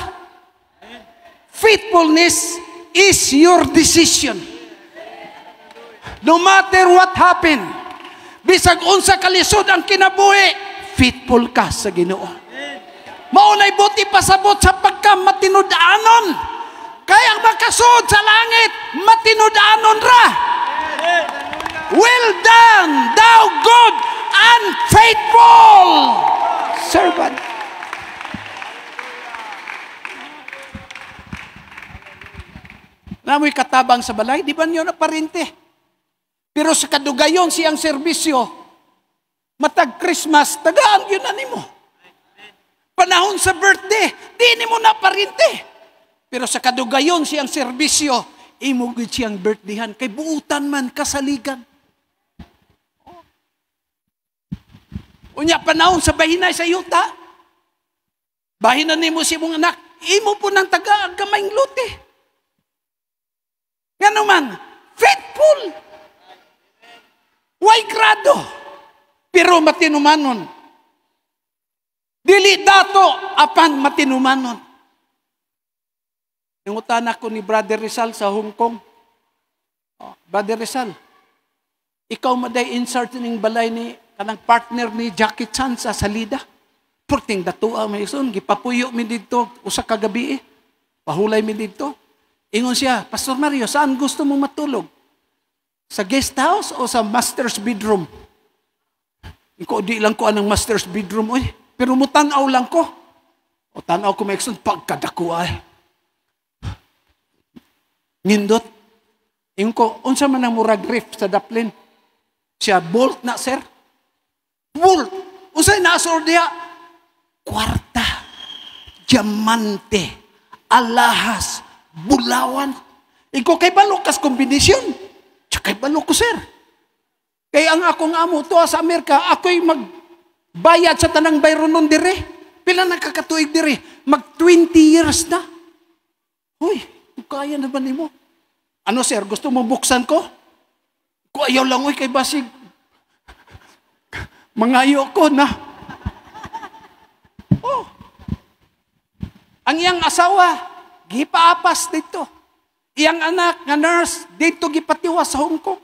Faithfulness is your decision. No matter what happen, bisag unsa kalisod ang kinabuhi, faithful ka sa Ginoo. Maunay buti pasabot sa pagkamatinud-anon. Kaya ang makasud sa langit, matinud-anon ra. Well done, thou good and faithful servant. Namoy katabang sa balay, di ba niyo na parinte? Pero sa kadugayon siyang serbisyo, matag Christmas, tagaan yun na nimo. Panahon sa birthday, di mo na parinte. Pero sa kadugayon siyang serbisyo, imugid siyang birthdayhan. Kay buutan man, kasaligan. Unya panahon sa bahinay sa yuta, bahinan nimo si mong anak, imo po ng tagaan kamayng lote. Nga naman, faithful. Way grado. Pero matinumanon. Dili dato apan matinumanon. Nangutan ako ni Brother Rizal sa Hong Kong. Brother Rizal, ikaw maday insert ning balay ni kanang partner ni Jackie Chan sa salida. Purting datua may ison, gipapuyo mi dito usa ka gabi eh. Pahulay mi dito. Ingon siya, Pastor Mario, saan gusto mong matulog? Sa guest house o sa master's bedroom? Iko di lang ko anang master's bedroom oy. Pero mutanaw lang ko. O tanaw ko may ikson, pagkadako ay. Nindot. Yung ko, unsa man ang murag riff sa daplin. Siya, bolt na, sir. Bolt. Unsay naasor diya? Kwarta. Diamante. Alahas. Bulawan. Iko kay balukas kombinasyon. Tsaka kay balok ko, sir. Kaya ang akong amo, to sa Amerika, ako'y bayad sa tanang bayron nun dire. Pila nakakatuig dire. Mag 20 years na. Hoy, kaya na ba ni mo? Ano sir, gusto mo buksan ko? Kung ayaw lang, oy, kay basig. Mangayo ko na. Oh. Ang iyang asawa, gipaapas dito. Iyang anak, nga nurse, dito gipatiwa sa Hong Kong.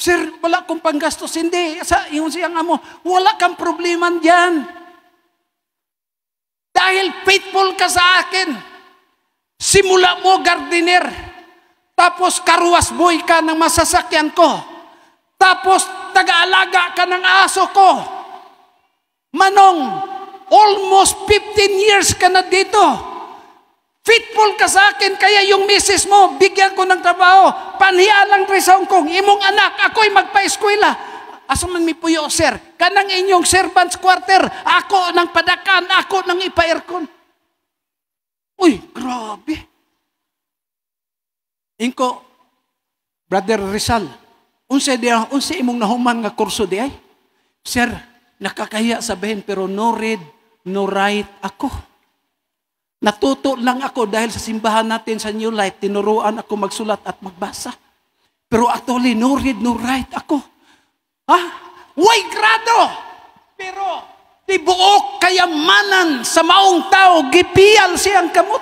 Sir, wala kong panggastos. Hindi. Yung siyang amo, wala kang problema dyan. Dahil faithful ka sa akin. Simula mo, gardener. Tapos karuwas boy ka ng masasakyan ko. Tapos taga-alaga ka ng aso ko. Manong, almost 15 years ka na dito. Faithful ka sa akin, kaya yung misis mo, bigyan ko ng trabaho. Panhiya lang rin sa Hong Kong. Imong anak, ako'y magpa-eskwela. Asa man mi puyo, sir? Kanang inyong servants quarter, ako ng padakan, ako ng ipa-aircon. Uy, grabe. Inko, Brother Rizal, unsa imong nahuman nga kurso di ay? Sir, nakakahiya sabihin, pero no read, no write ako. Natuto lang ako dahil sa simbahan natin sa New Life, tinuruan ako magsulat at magbasa. Pero actually, no read, no write ako. Ha? Way grado! Pero, tibuok kayamanan sa maong tao, gipiyal siyang kamot.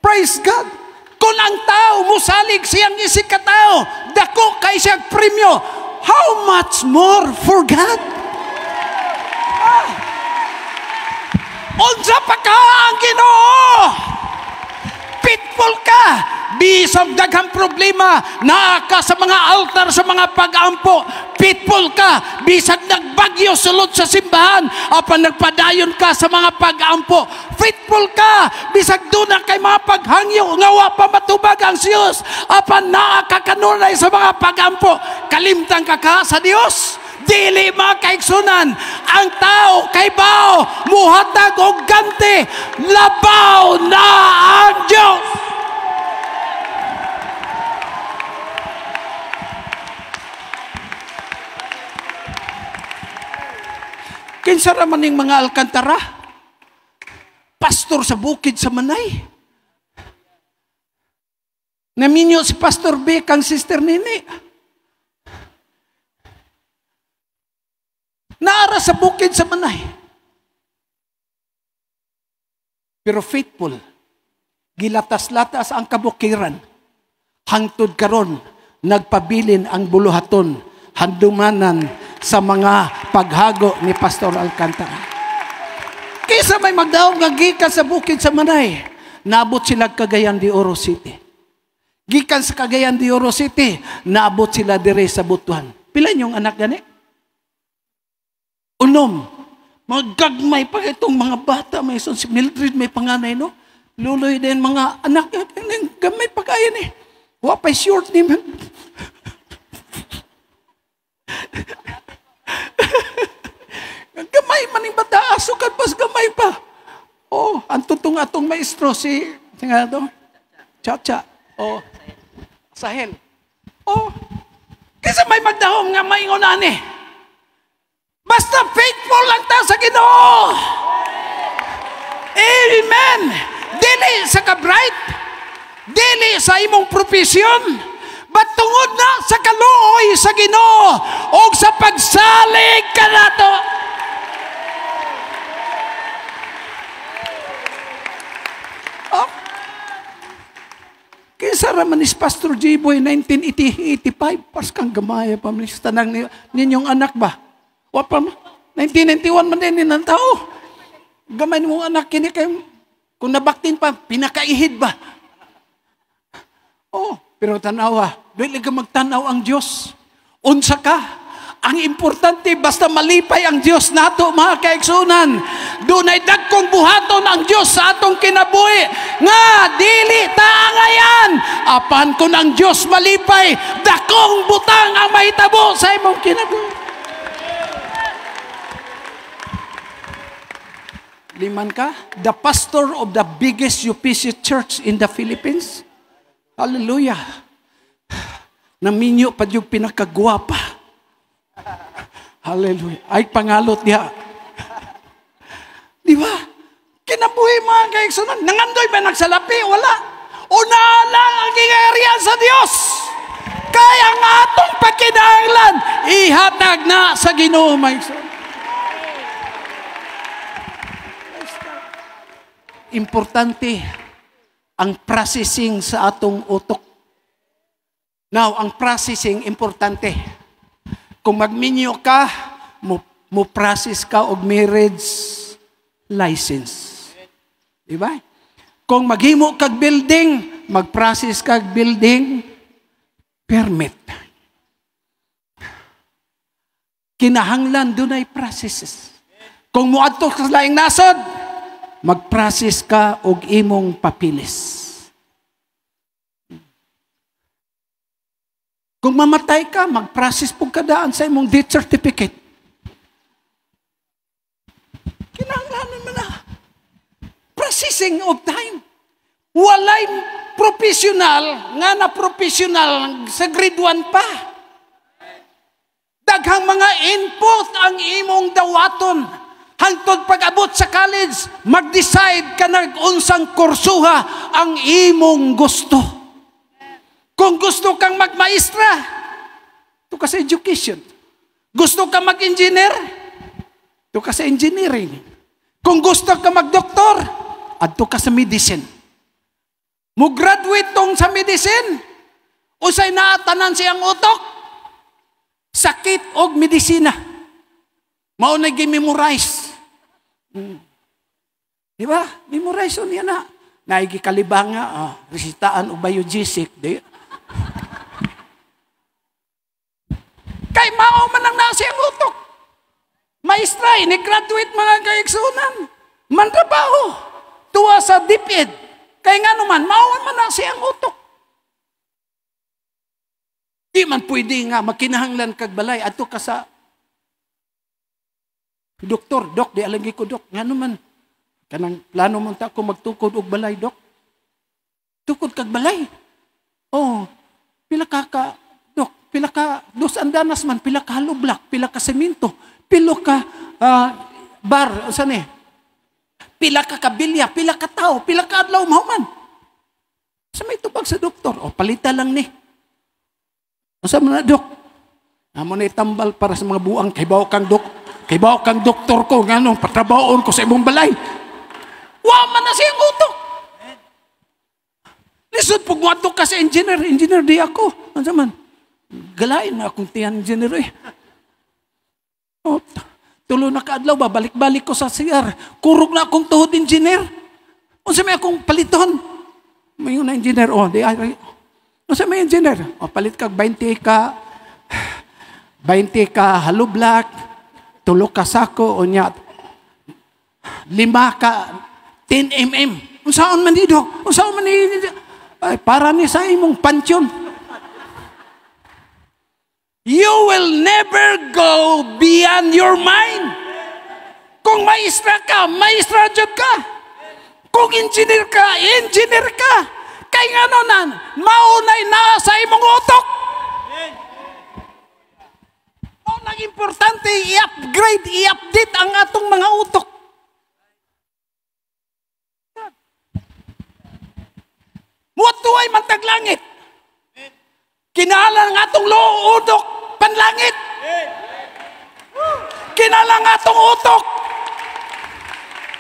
Praise God! Kung ang tao musalig siyang isikatao, dako kay siyang premyo, how much more for God? Unsa pa ka ang Ginoo? Faithful ka. Bisag daghang problema, naa ka sa mga altar, sa mga pag-ampo. Faithful ka. Bisag nagbagyo sulod sa simbahan, apan nagpadayon ka sa mga pag-ampo. Faithful ka. Bisag doon kay mga paghangyo, ngawa pa matubag ang Diyos, apan naa ka kanunay sa mga pag-ampo. Kalimtang ka sa Dios. Dili makaigsunan ang tao kay bao muhatag og ganti, labaw na ang Dios. Kinsa ra man ning mga alkantara? Pastor sa bukid sa Manay. Naminyo si Pastor B kang Sister Nini. Naara sa bukid sa Manay. Pero faithful. Gilatas-latas ang kabukiran. Hangtod karon nagpabilin ang buluhaton, handumanan sa mga paghago ni Pastor Alcantara. Kaysa may magdaog nga gikan sa bukid sa Manay, naabot sila Cagayan de Oro City. Gikan sa Cagayan de Oro City, naabot sila dire sa Butuan. Pila yung anak gani? Unom. Magagmay pa itong mga bata. May son si Mildred, may panganay, no? Luloy din mga anak. Gamay pa kaya ni. Wapay short ni man. Gamay man yung bata. Asukan pas gamay pa. Oh, ang tutong atong maestro si, nga to? Chacha. Oh, Sahel. Oh, kasi may magdahong nga maingunan eh. Basta faithful lang ta sa Ginoo. Amen. Dili sa kabright, dili sa imong profesyon, but tungod na sa kaluoy sa Ginoo o sa pagsalig kanato. Oh. Kaysa raman is Pastor J-Boy 1985, pas kang gamaya pa man sa tanang ninyong anak ba? Wapa mo? 1991 man din ng tao. Gamay mong anak kini kay kung nabaktin pa, pinakaihid ba? Oh, pero tanawa, dili ka magtanaw ang Dios. Unsa ka? Ang importante, basta malipay ang Diyos nato, mga kaigsunan. Doon ay dagkong buhaton ang Diyos sa atong kinabuhi. Nga, dili taangayan. Apan kung ang Diyos malipay, dakong butang ang mahitabo sa imong kinabuhi. Liman ka, the pastor of the biggest UPC church in the Philippines. Hallelujah. Naminyo pa yung pinakagwapa. Hallelujah. Ay pangalot niya. Di ba? Kinabuhi mga kaigsunan. Nangandoy ba nagsalapi? Wala. Una lang ang gingarian sa Diyos. Kaya nga atong pagkinahanglan, ihatag na sa Ginoo mga kaigsunan. Importante ang processing sa atong utok. Now, ang processing, importante. Kung magminyo ka, mo process ka og marriage license. Diba? Kung maghimo kag building, mag-process kag building permit. Kinahanglan dunay processes. Kung muadto ka sa laing nasod, mag-process ka og imong papilis. Kung mamatay ka, mag-process po kadaan sa imong death certificate. Kinahanglanan mo na. Processing of time. Walay professional, nga na professional sa grade 1 pa. Daghang mga input ang imong dawaton. Hangtod pag-abot sa college, mag-decide ka na unsang kursuha ang imong gusto. Kung gusto kang magmaestra, ito ka sa education. Gusto kang mag-engineer, ito ka sa engineering. Kung gusto kang mag-doktor, adto ka sa medicine. Mo-graduate tong sa medicine, usay naatanan siyang utok, sakit og medisina. Mao na gi-memorize. Di ba? Memorize niya na. Naigikalibang nga, resitaan o biogesic. Kay mao man ang nasa ang utok. Maestra, ni-graduate mga kaigsunan. Mantrabaho. Tuwa sa DepEd. Kay nga naman, mao man nasa ang utok. Di man pwede nga, makinahanglan kag balay. Ato ka sa Doktor, Dok, di alagi ko, Dok. Nga naman, kanang plano mo ta ko magtukod og balay, Dok. Tukod kag balay. Oh, pila ka, Dok, pila ka, dos andanas man, pila ka halublak, pila ka semento, pila ka bar, saan pila ka kabilya, pila ka tao, pila ka adlaw mahuman. Sa may tubag sa doktor, o palita lang ni. Asa man na, Dok? Amo na itambal para sa mga buang, kay bawa kang doktor ko, ngano, patrabaon ko sa imong balay. Man na siyang utok. Lisod pag muadto ka sa engineer di ako. Ano man? Galain na akong tiyan engineer tulo na kaadlaw ba, balik-balik ko sa CR. Kurog na akong tuhod engineer. Unsa may akong paliton? Mayon na engineer, unsa may engineer? Palit kag 20 ka halublak, 3 ka sako, unya 5 ka 10 mm. Unsaon man dito? Unsaon man dito? Ay, para ni sa imong pansyon. You will never go beyond your mind. Kung maestra ka, maestra jud ka. Kung engineer ka, engineer ka. Kay ngano nan, maunay na sa imong utok. Ang importante, i-upgrade, i-update ang atong mga utok. Muatuay man taglangit. Kinahanglan nga atong utok panlangit. Kinahanglan nga atong utok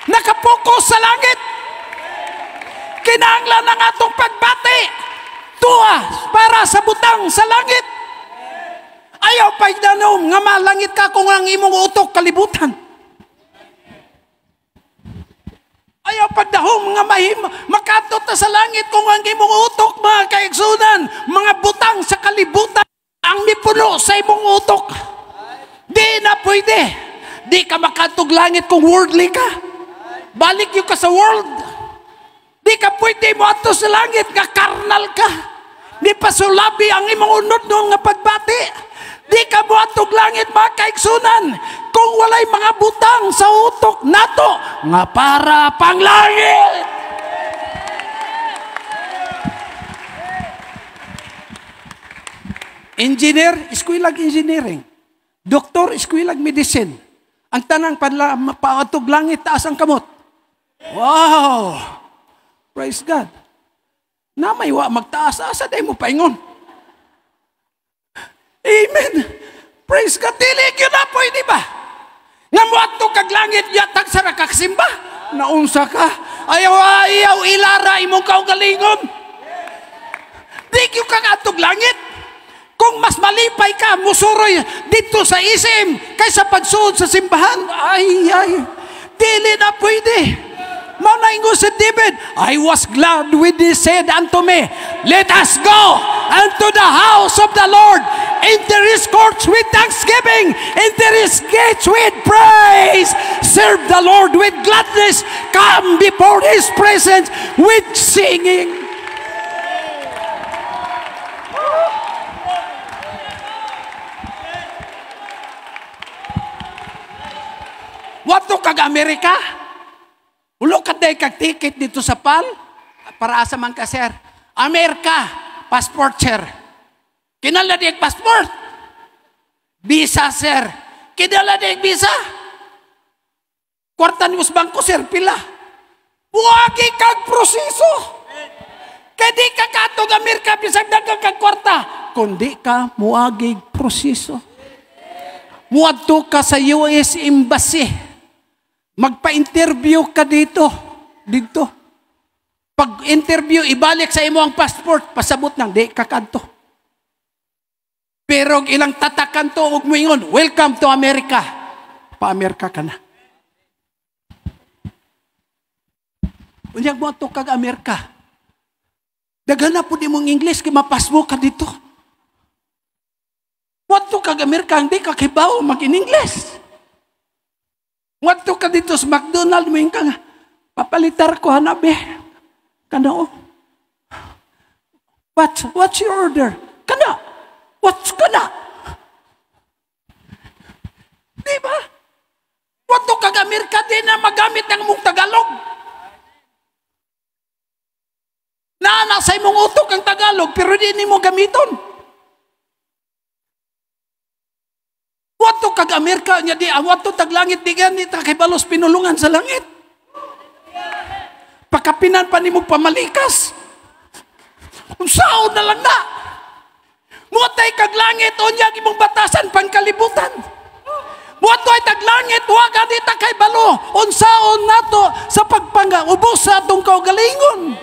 nakapokus sa langit. Kinahanglan nga atong pagbati tuwa para sa butang sa langit. Ayaw pa igdanom nga malangit ka kung ang imong utok kalibutan. Ayaw pagdahom nga makatot ta sa langit kung ang imong utok, mga kaigsunan, mga butang sa kalibutan ang nipuno sa imong utok. Di na pwede. Di ka makatog langit kung worldly ka. Balik yung ka sa world. Di ka pwede mo ato sa langit nga karnal ka. Di pasulabi ang imong unod nga pagbati. Di ka mo atog langit, mga kaigsunan, kung walay mga butang sa utok nato nga para panglangit. Engineer, iskwilag engineering. Doktor, iskwilag medicine. Ang tanang paatog langit, taas ang kamot. Wow! Praise God. Na may magtaas, asa day mo paingon. Amen. Praise God. Dili yun na pwede ba? Nga mo ato kag langit yatag sa rakaksimba. Naunsa ka. Ayaw ilara imong kaugalingon. Di yun kang atog langit. Kung mas malipay ka, musuroy dito sa isim kaysa pagsuod sa simbahan. Ay. Dili na pwede. Manaingo si David, I was glad when he said unto me, let us go unto the house of the Lord. Enter his courts with thanksgiving. Enter his gates with praise. Serve the Lord with gladness. Come before his presence with singing. Wato kag Amerika? Ulo ka day kag ticket dito sa PAL? Para asa man ka, sir? Amerika, passport, sir. Kinala di passport? Visa, sir. Kinala di visa? Kwarta ni bangko, sir, pila. Buwagi kag proseso. Kaya di ka katog Amerika, bisag dagang kag kwarta. Kundi ka muwagi proseso. Muadto ka sa US Embassy. Magpa-interview ka dito. Pag-interview, ibalik sa imo ang passport, pasabot nang di ka kanto. Pero ilang tatakan to, huwag mo ingon, welcome to America. Pa-Amerika ka na. Unyag mo ito kag Amerika. Daghan na po di mong English, kaya mapasmo ka dito. Wato kag Amerika, hindi ka kibaw mag-in-English. Wato ka dito sa McDonald's mo yung ka nga, papalitar ko hanabi. Kana o. What's your order? Kana. What's kana? Diba? magamit ng mong Tagalog. Naana sa imong utok ang Tagalog, pero di nimo gamiton. Wato kag Amerika nya di, ang wato taglangit di ganit kay balos pinulungan sa langit. Pakapinan pa nimo pamalikas. Unsaon na lang na. Muatay kag langit unya imong batasan pangkalibutan. Muatoy taglangit wa ganita kay balo. Unsaon nato sa pagpanga ubos sa atong kaugalingon.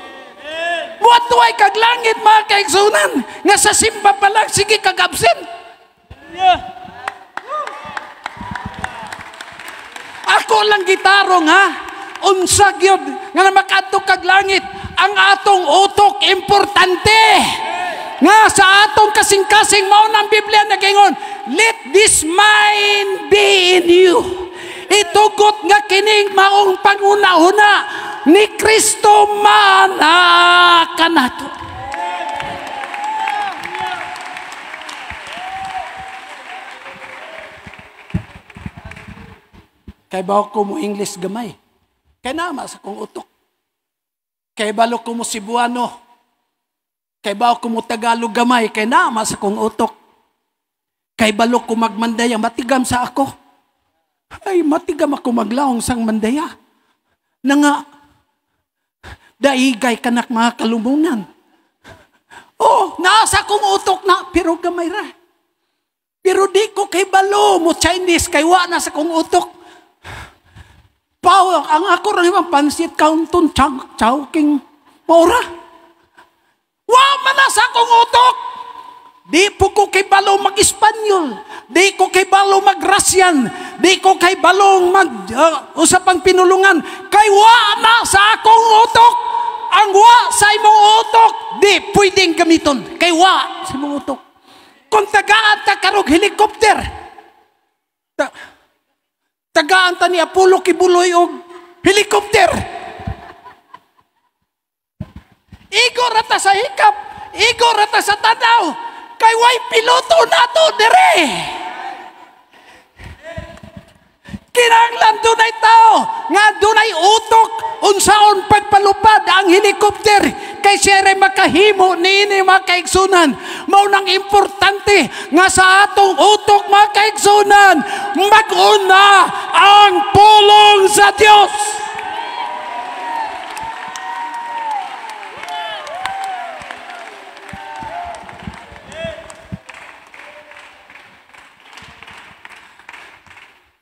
Muatoy kag langit mga kaigsunan nga sa simba pa lang sige kag absent. Ako lang gitarong ha. Unsa gyud nga makadto kag langit ang atong utok importante. Nga sa atong kasing-kasing mao nang Biblia nagingon, let this mind be in you. Itugot nga kining maong panguna-una ni Kristo man kanato. Kay bawo ko mo English gamay. Kay nama sa kong utok. Kay balo ko mo Cebuano. Kay bawo ko mo Tagalog gamay. Kay nama sa kong utok. Kay balo ko magmandaya. Matigam sa ako. Ay, matigam ako maglaong sang mandaya. Na nga, daigay kanak mga kalumunan. Oh, nasa kong utok na. Pero gamay ra. Pero di ko kay balo mo Chinese. Kay wa na sa kong utok. Pao, ang ako rin ibang pansit kaunton chowking maura. Wow, manasa kong utok. Di po ko kay balong mag-Espanyol. Di ko kay balong mag-Russian. Di ko kay balong mag-usapang pinulungan. Kay wa na sa akong utok. Ang wa sa imong utok, di pwedeng gamiton. Kay wa sa imong utok. Kung tagaan ta karog helicopter, tagaan ta ni Apollo kibuloy og helicopter. Igo rata sa hikap, igo rata sa tanaw, kay way piloto nato dire. Kinahanglan dunay tao nga dunay utok unsaon pagpalupad ang helicopter kay siya rin makahimo niini mga kaigsunan. Mao nang importante nga sa atong utok mga kaigsunan mag-una ang pulong sa Dios.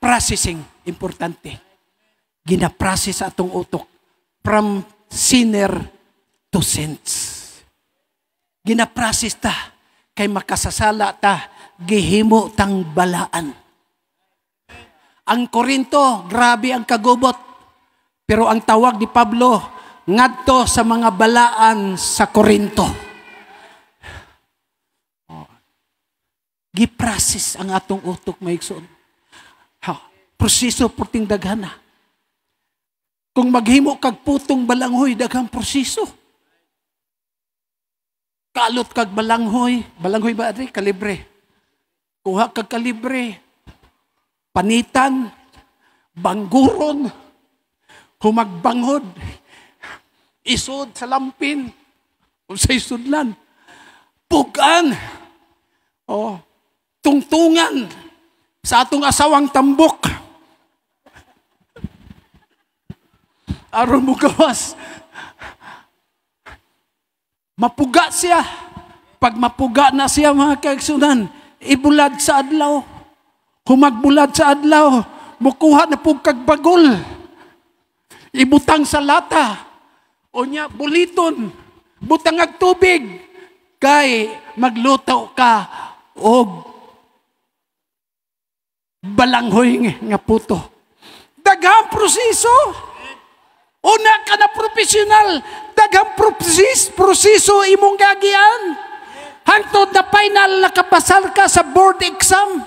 Processing, importante. Gina-process atong utok from sinner to saints. Gina-process ta kay makasasala ta, gihimo tang balaan. Ang Korinto, grabe ang kagubot. Pero ang tawag ni Pablo, ngadto sa mga balaan sa Korinto. Gi-process ang atong utok maigsoon. Proseso puting daghana. Kung maghimo kag putong balanghoy, daghang proseso. Kalot kag balanghoy ba adri? Kalibre. Kuha kag kalibre. Panitan, bangguron, humagbanghod, isod sa lampin, o sa isudlan, pugan, tungtungan, sa atong asawang tambok, aron mo gawas. Mapuga siya. Pag mapuga na siya mga kaigsunan, ibulad sa adlaw. Humagbulad sa adlaw, mukuha na po kagbagol. Ibutang sa lata. O niya, buliton. Butang ag tubig. Kay magluto ka o balanghoy nga puto. Daghang proseso. Una ka na profesional, daghang proseso imong gagian. Hangtod na final nakapasal ka sa board exam.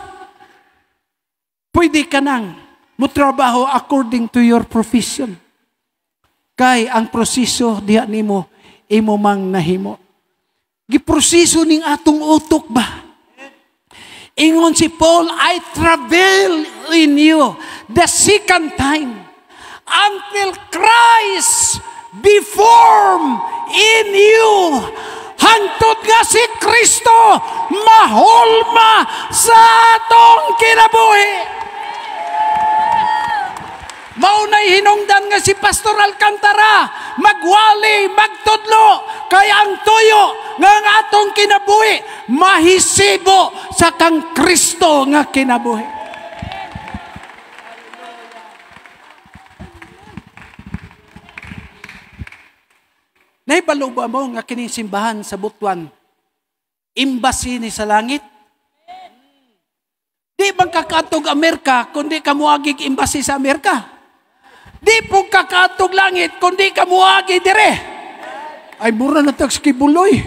Pwede ka nang mutrabaho according to your profession. Kay ang proseso diha nimo imo mang nahimo. Giproseso ning atong utok ba? Ingon si Paul, I travel in you the second time. until Christ be formed in you. Hangtod nga si Kristo mahulma sa atong kinabuhi. Maunay hinungdan nga si Pastor Alcantara, magwali, magtudlo, kaya ang tuyo nga ang atong kinabuhi mahisibo sa kang Kristo nga kinabuhi. Naibalo ba mo nga kining simbahan sa Butuan, imbasi ni sa langit? Di bang kakatog Amerika kundi kamuagig imbasi sa Amerika? Di po kakatog langit kundi kamuagig dire. Ay mura na tags kibuloy.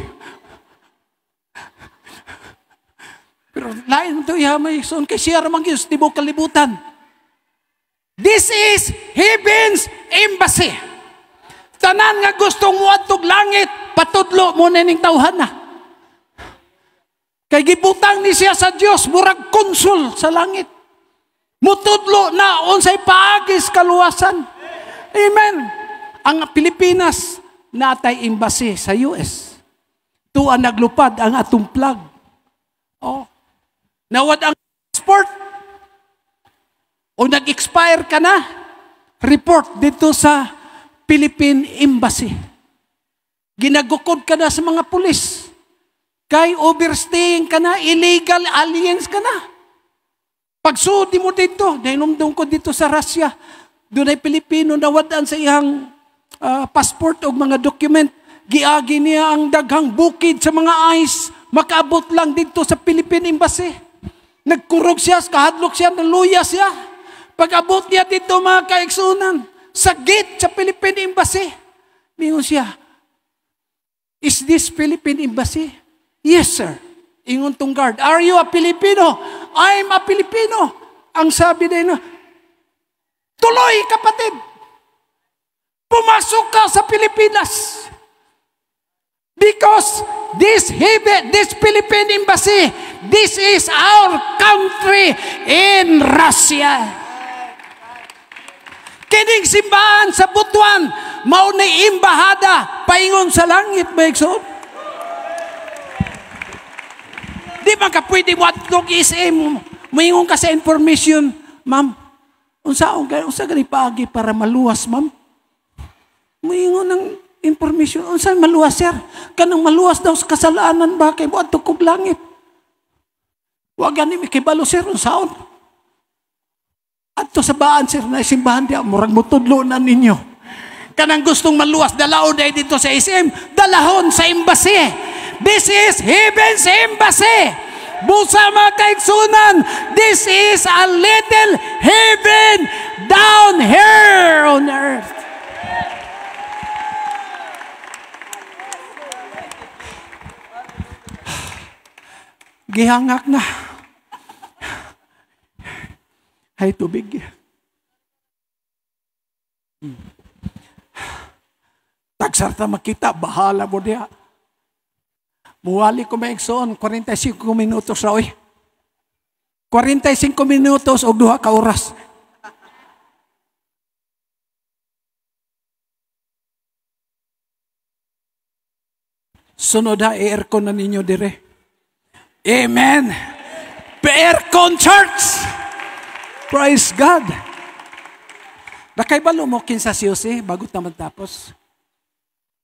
Pero lain ito ihamay son kay siya ramang Diyos tibok kalibutan. This is heaven's embassy. Tanan nga gustong muadtog langit, patudlo mo na ning tawhan na. Kay gibutang ni siya sa Dios murag konsul sa langit. Mutudlo na unsay paagis kaluwasan. Amen. Ang Pilipinas natay embassy sa US. Tuan naglupad ang atong flag. Oh. Nawad ang passport. O nag-expire ka na, report dito sa Philippine Embassy. Ginagukod ka na sa mga pulis. Kay overstaying ka na, illegal aliens ka na. Pagsudi mo dito, nainumdum ko dito sa Russia, doon ay Pilipino nawadaan sa iyang passport o mga document. Giagi niya ang daghang bukid sa mga ice, makaabot lang dito sa Philippine Embassy. Nagkurog siya, kahadlok siya, naluya siya. Pag-abot niya dito mga kaigsunan, sa gate sa Philippine Embassy. Mingon siya, is this Philippine Embassy? Yes, sir. Ingon tong guard, are you a Filipino? I'm a Filipino. Ang sabi na tuloy kapatid. Pumasok ka sa Pilipinas. Because this Philippine Embassy, this is our country in Russia. Kining simbahan sa Butuan, maunay imbahada, paingon sa langit, maigsoon. Di ba ka pwede watdog SM, maingon ka sa information, ma'am, unsa gani paagi para maluwas, ma'am? Maingon ng information, unsa maluwas, sir? Kanang maluwas daw sa kasalanan ba, kay watdog kog langit. Wag gani mi kibalo, sir, unsaon? Adto sa baan, sir, na simbahan diya, murag mutudlo na ninyo. Kanang gustong maluwas, dalahon day dito sa SM, dalahon sa embassy. This is heaven's embassy. Busa mga kaigsunan, this is a little heaven down here on earth. Gihangak na. Hay tubig. Tagsarta makita, bahala mo diya. Muwali ko maigsoon, 45 minutos raw eh. 45 minutos o 2 ka oras. Sunod ha, aircon na ninyo dire. Amen. Aircon church. Praise God. Nakaibalo mo kinsa si Jose bago naman tapos.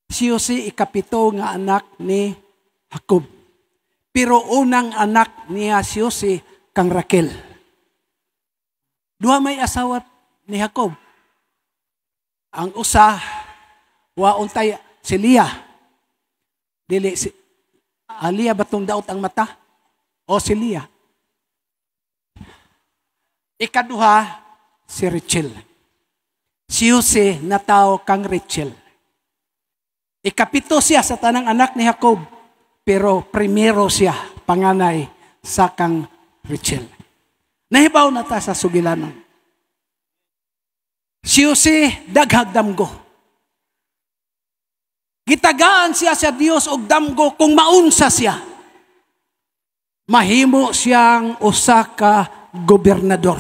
Si Jose ikapito nga anak ni Jacob. Pero unang anak niya si Jose kang Raquel. Duha may asawa ni Jacob. Ang usa untay si Leah. Dili si Leah batong daot ang mata o si Leah. Ikaduha, si Rachel. Si Jose nataw kang Rachel. Ikapito siya sa tanang anak ni Jacob, pero primero siya, panganay, sa kang Rachel. Nahibaw na ta sa sugilanon. Si Jose daghag damgo. Gitagaan siya sa Dios og damgo kung maunsa siya. Mahimo siyang usa ka gobernador.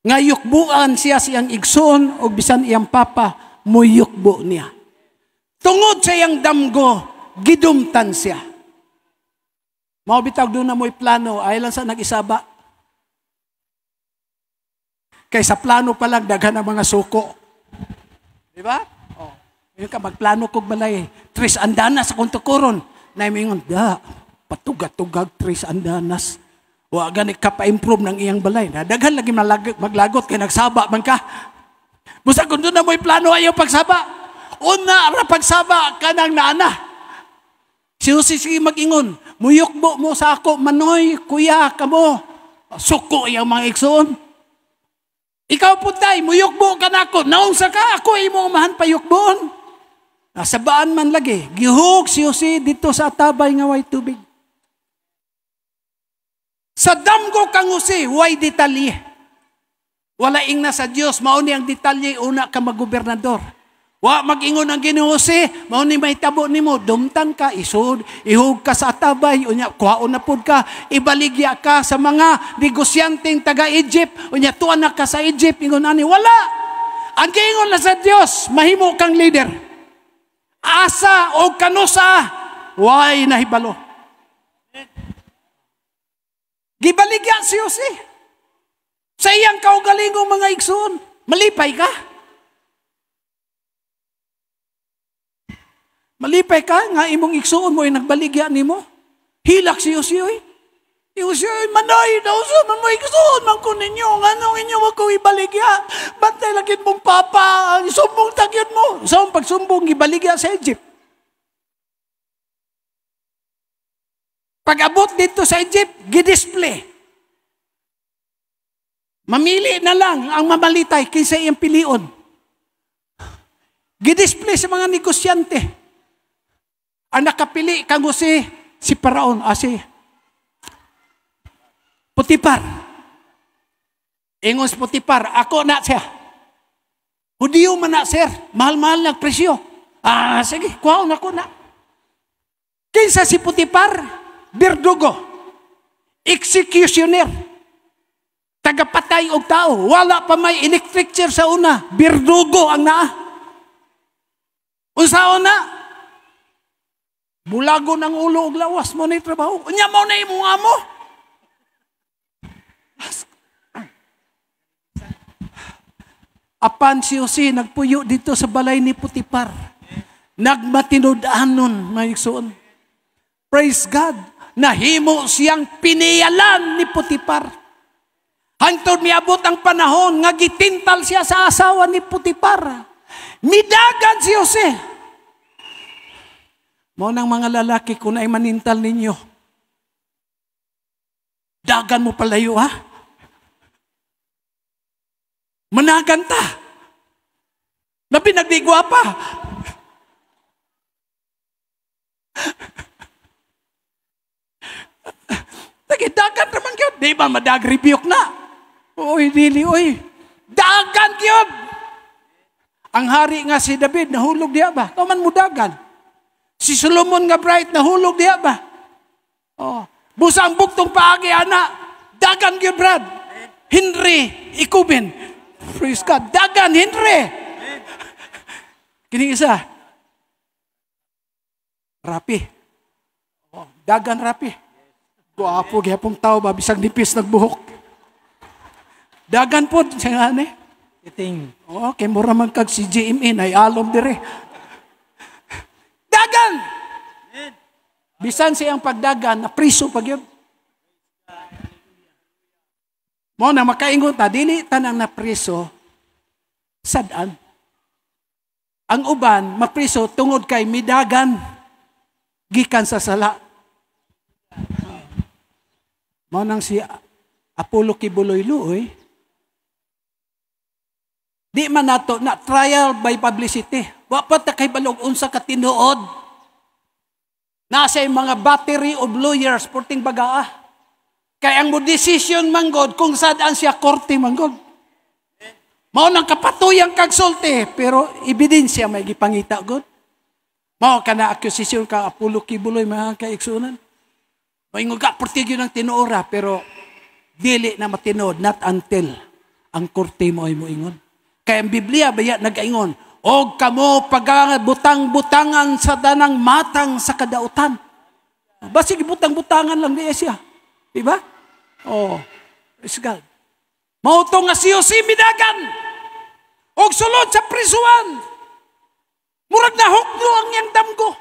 Nga yukbuan siya siyang igsoon o bisan iyang papa, muyukbo niya. Tungod sa iyang damgo, gidumtan siya. Maubitaw doon na mo'y plano, ay lang sa nag-isaba. Kaysa plano pa lang, daghan ang mga suko. Di ba? Oh. Yung ka, magplano kong balay. Tris andanas akong tukuron. Naimingon, patugat-tugag Tris andanas. Wa ganit ka pa-improve ng iyang balay. Daghan lagi maglagot kay nagsaba man ka. Busa kung doon na mo'y plano ayaw pagsaba. Una ra pagsaba ka ng naana. Sige mag-ingon. Muyukbo mo sa ako, manoy, kuya, kamo. Suko yung mga igsoon. Ikaw puntay, muyukbo ka na ako. Naunsa ka, ako imo umahan payukboon. Nasabaan man lagi. Gihug si Jose dito sa tabay nga way tubig. Sa damgo kang Jose, way detalye. Wala ing na sa Diyos, mauni ang detalye, una ka mag-gobernador. Wa mag-ingon ang Ginoo Jose, mauni mahitabo nimo, dumtan ka, isod, ihug ka sa atabay, unya kuhaon na pud ka, ibaligya ka sa mga negosyanteng taga-Egypt, unya tuan na ka sa Egypt, ingon ani, wala. Ang giingon na sa Diyos, mahimo kang leader. Asa o kanusa, way nahibalo. Gibaligya si Jose. Sa iyang kaugalingong mga igsoon, malipay ka. Malipay ka, nga imong igsoon mo ay nagbaligya nimo. Hilak si Jose, oy. Si Jose, manoy, nauso, man mo igsoon, mangkun ninyo, anong inyo ako ibaligya. Bantay lagin mong papa, ang sumbong tagyan mo. Sa pagsumbong, ibaligya sa Egypt. Pag-abot dito sa Egypt, gidisplay. Mamili na lang ang mamalitay kaysa iyang pilion. Gidisplay sa mga negosyante. Ang nakapili kang Jose, si Paraon, si Putipar. Ingon si Putipar, ako na siya. Hudiyo man na, sir. Mahal-mahal na presyo. Sige, kuhaon ako na. Kinsa si Putipar? Birdugo, executioner, tagapatay og tao, wala pa may electric chair sa una, birdugo ang naa. Unsaon na? Bulago ng ulo og lawas mo na trabaho. Unya mo na imong amo. Apan si Jose nagpuyo dito sa balay ni Putipar. Nagmatinud-anon, may igsoon. Praise God. Nahimo siyang piniyalan ni Putipar. Hangtod miabot ang panahon nga gitintal siya sa asawa ni Putipar. Midagan si Jose. Mo nang mga lalaki kung ay manintal ninyo. Dagan mo palayo ha. Managan ta. Labi nagdigwa pa. Dagan naman yun. Di ba madag-rebuke na? Oy, dili, oy. Dagan yun. Ang hari nga si David, nahulog diya ba? Kaman mo dagan. Si Solomon nga bright, nahulog diya ba? Oh. Busang buktong paagi, ana. Dagan yun, Brad. Henry, ikubin. Praise God. Dagan, Henry. Kini isa. Rapi. Oh, dagan rapi. Guwapo, gihapong tao ba, bisag nipis nagbuhok. Dagan po, siya nga ni. Iting. Okay, mura man kag si GMA, ay alom dire. Dagan! Bisan siyang pagdagan, na priso pag yun. Mo na makaingon ta, dili tanang na priso, sadan. Ang uban, mapriso, tungod kay midagan, gikan sa sala. Mo nang si Apollo Kibuloy-Luoy, di man nato na trial by publicity. Wapat na kay balog unsa ka tinuod. Nasa yung mga battery of lawyers porting bagaa. Kaya ang mo decision manggod kung saan siya korte manggod. Mao nang kapatuyang kagsulti pero ebidensya may gipangita god. Mao kana accusation ka Apollo Kibuloy mga kaigsunan. Maingog ka, portigyo ng tinuora, pero dili na matinood, not until ang korte mo ay moingon. Kaya ang Biblia baya nag-aingon, og kamo pagabutang-butangan sa danang matang sa kadautan. Basig butang-butangan lang diya siya. Diba? Oh, praise God. Mauto nga si Jose midagan. Og sulod sa prisuan. Murag na hukno ang iyang damgo.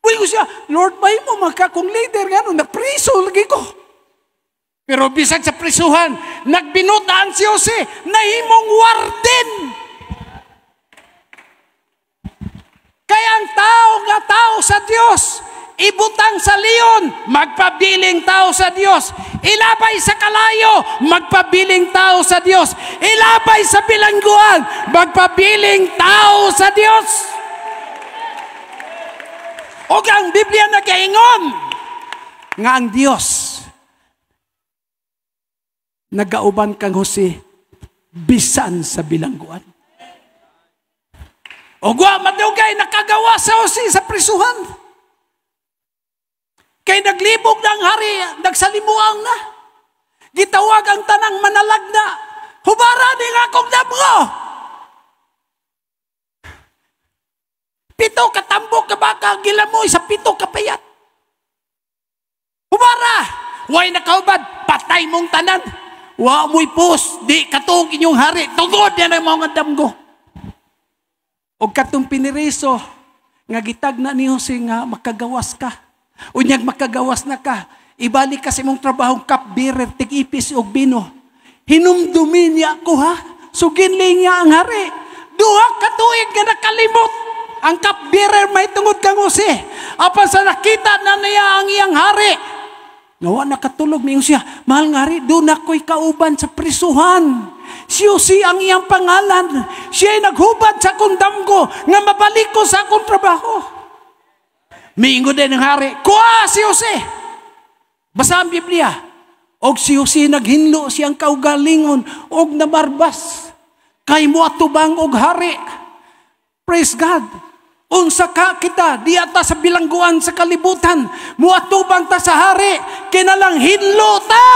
Uy ko siya, Lord, may mo kung leader nga na priso lagi ko. Pero bisag sa prisuhan, nagbinutaan si Jose na himong warden. Kaya ang tao sa Diyos, ibutang sa leon, magpabiling tao sa Diyos. Ilabay sa kalayo, magpabiling tao sa Diyos. Ilabay sa bilangguan, magpabiling tao sa Diyos. O ang Biblia nagaingon nga ang Diyos nagauban kang Jose bisan sa bilangguan. O gwa madugay nakagawa sa Jose sa prisuhan. Kay naglibog na ang hari, nagsalimuang na. Gitawag ang tanang manalag na, hubara ni nga akong damgo. 7 katambok ka baka gilamoy sa 7 kapayat. Hubara! Way nakahubad, patay mong tanan. Wa mo'y pus, di katong inyong hari, tugod yan ang mga damgo. O katong piniriso, nga gitag na ni Jose nga makagawas ka. Unyag makagawas na ka, ibalik ka sa imong trabahong cupbearer, tig-ipis o bino. Hinumdumin niya ako ha, suginling niya ang hari. Duha katuig nga nakalimot. Ang cupbearer may tungod kang Jose. Apan sa nakita na niya ang iyang hari. Nawa nakatulog niyo siya, mahal nga hari, doon ako'y kauban sa prisuhan. Si Jose ang iyang pangalan. Siya'y naghubad sa akong damgo nga mabalik ko sa akong trabaho. Miingon din ng hari, kuha si Jose. Basa ang Biblia. Og si Jose naghinlo siyang kaugalingon og nabarbas. Kay mo atubang og hari. Praise God. Unsa ka kita, di ata sa bilangguan sa kalibutan. Mo atubang ta sa hari, kinalang hinlo ta.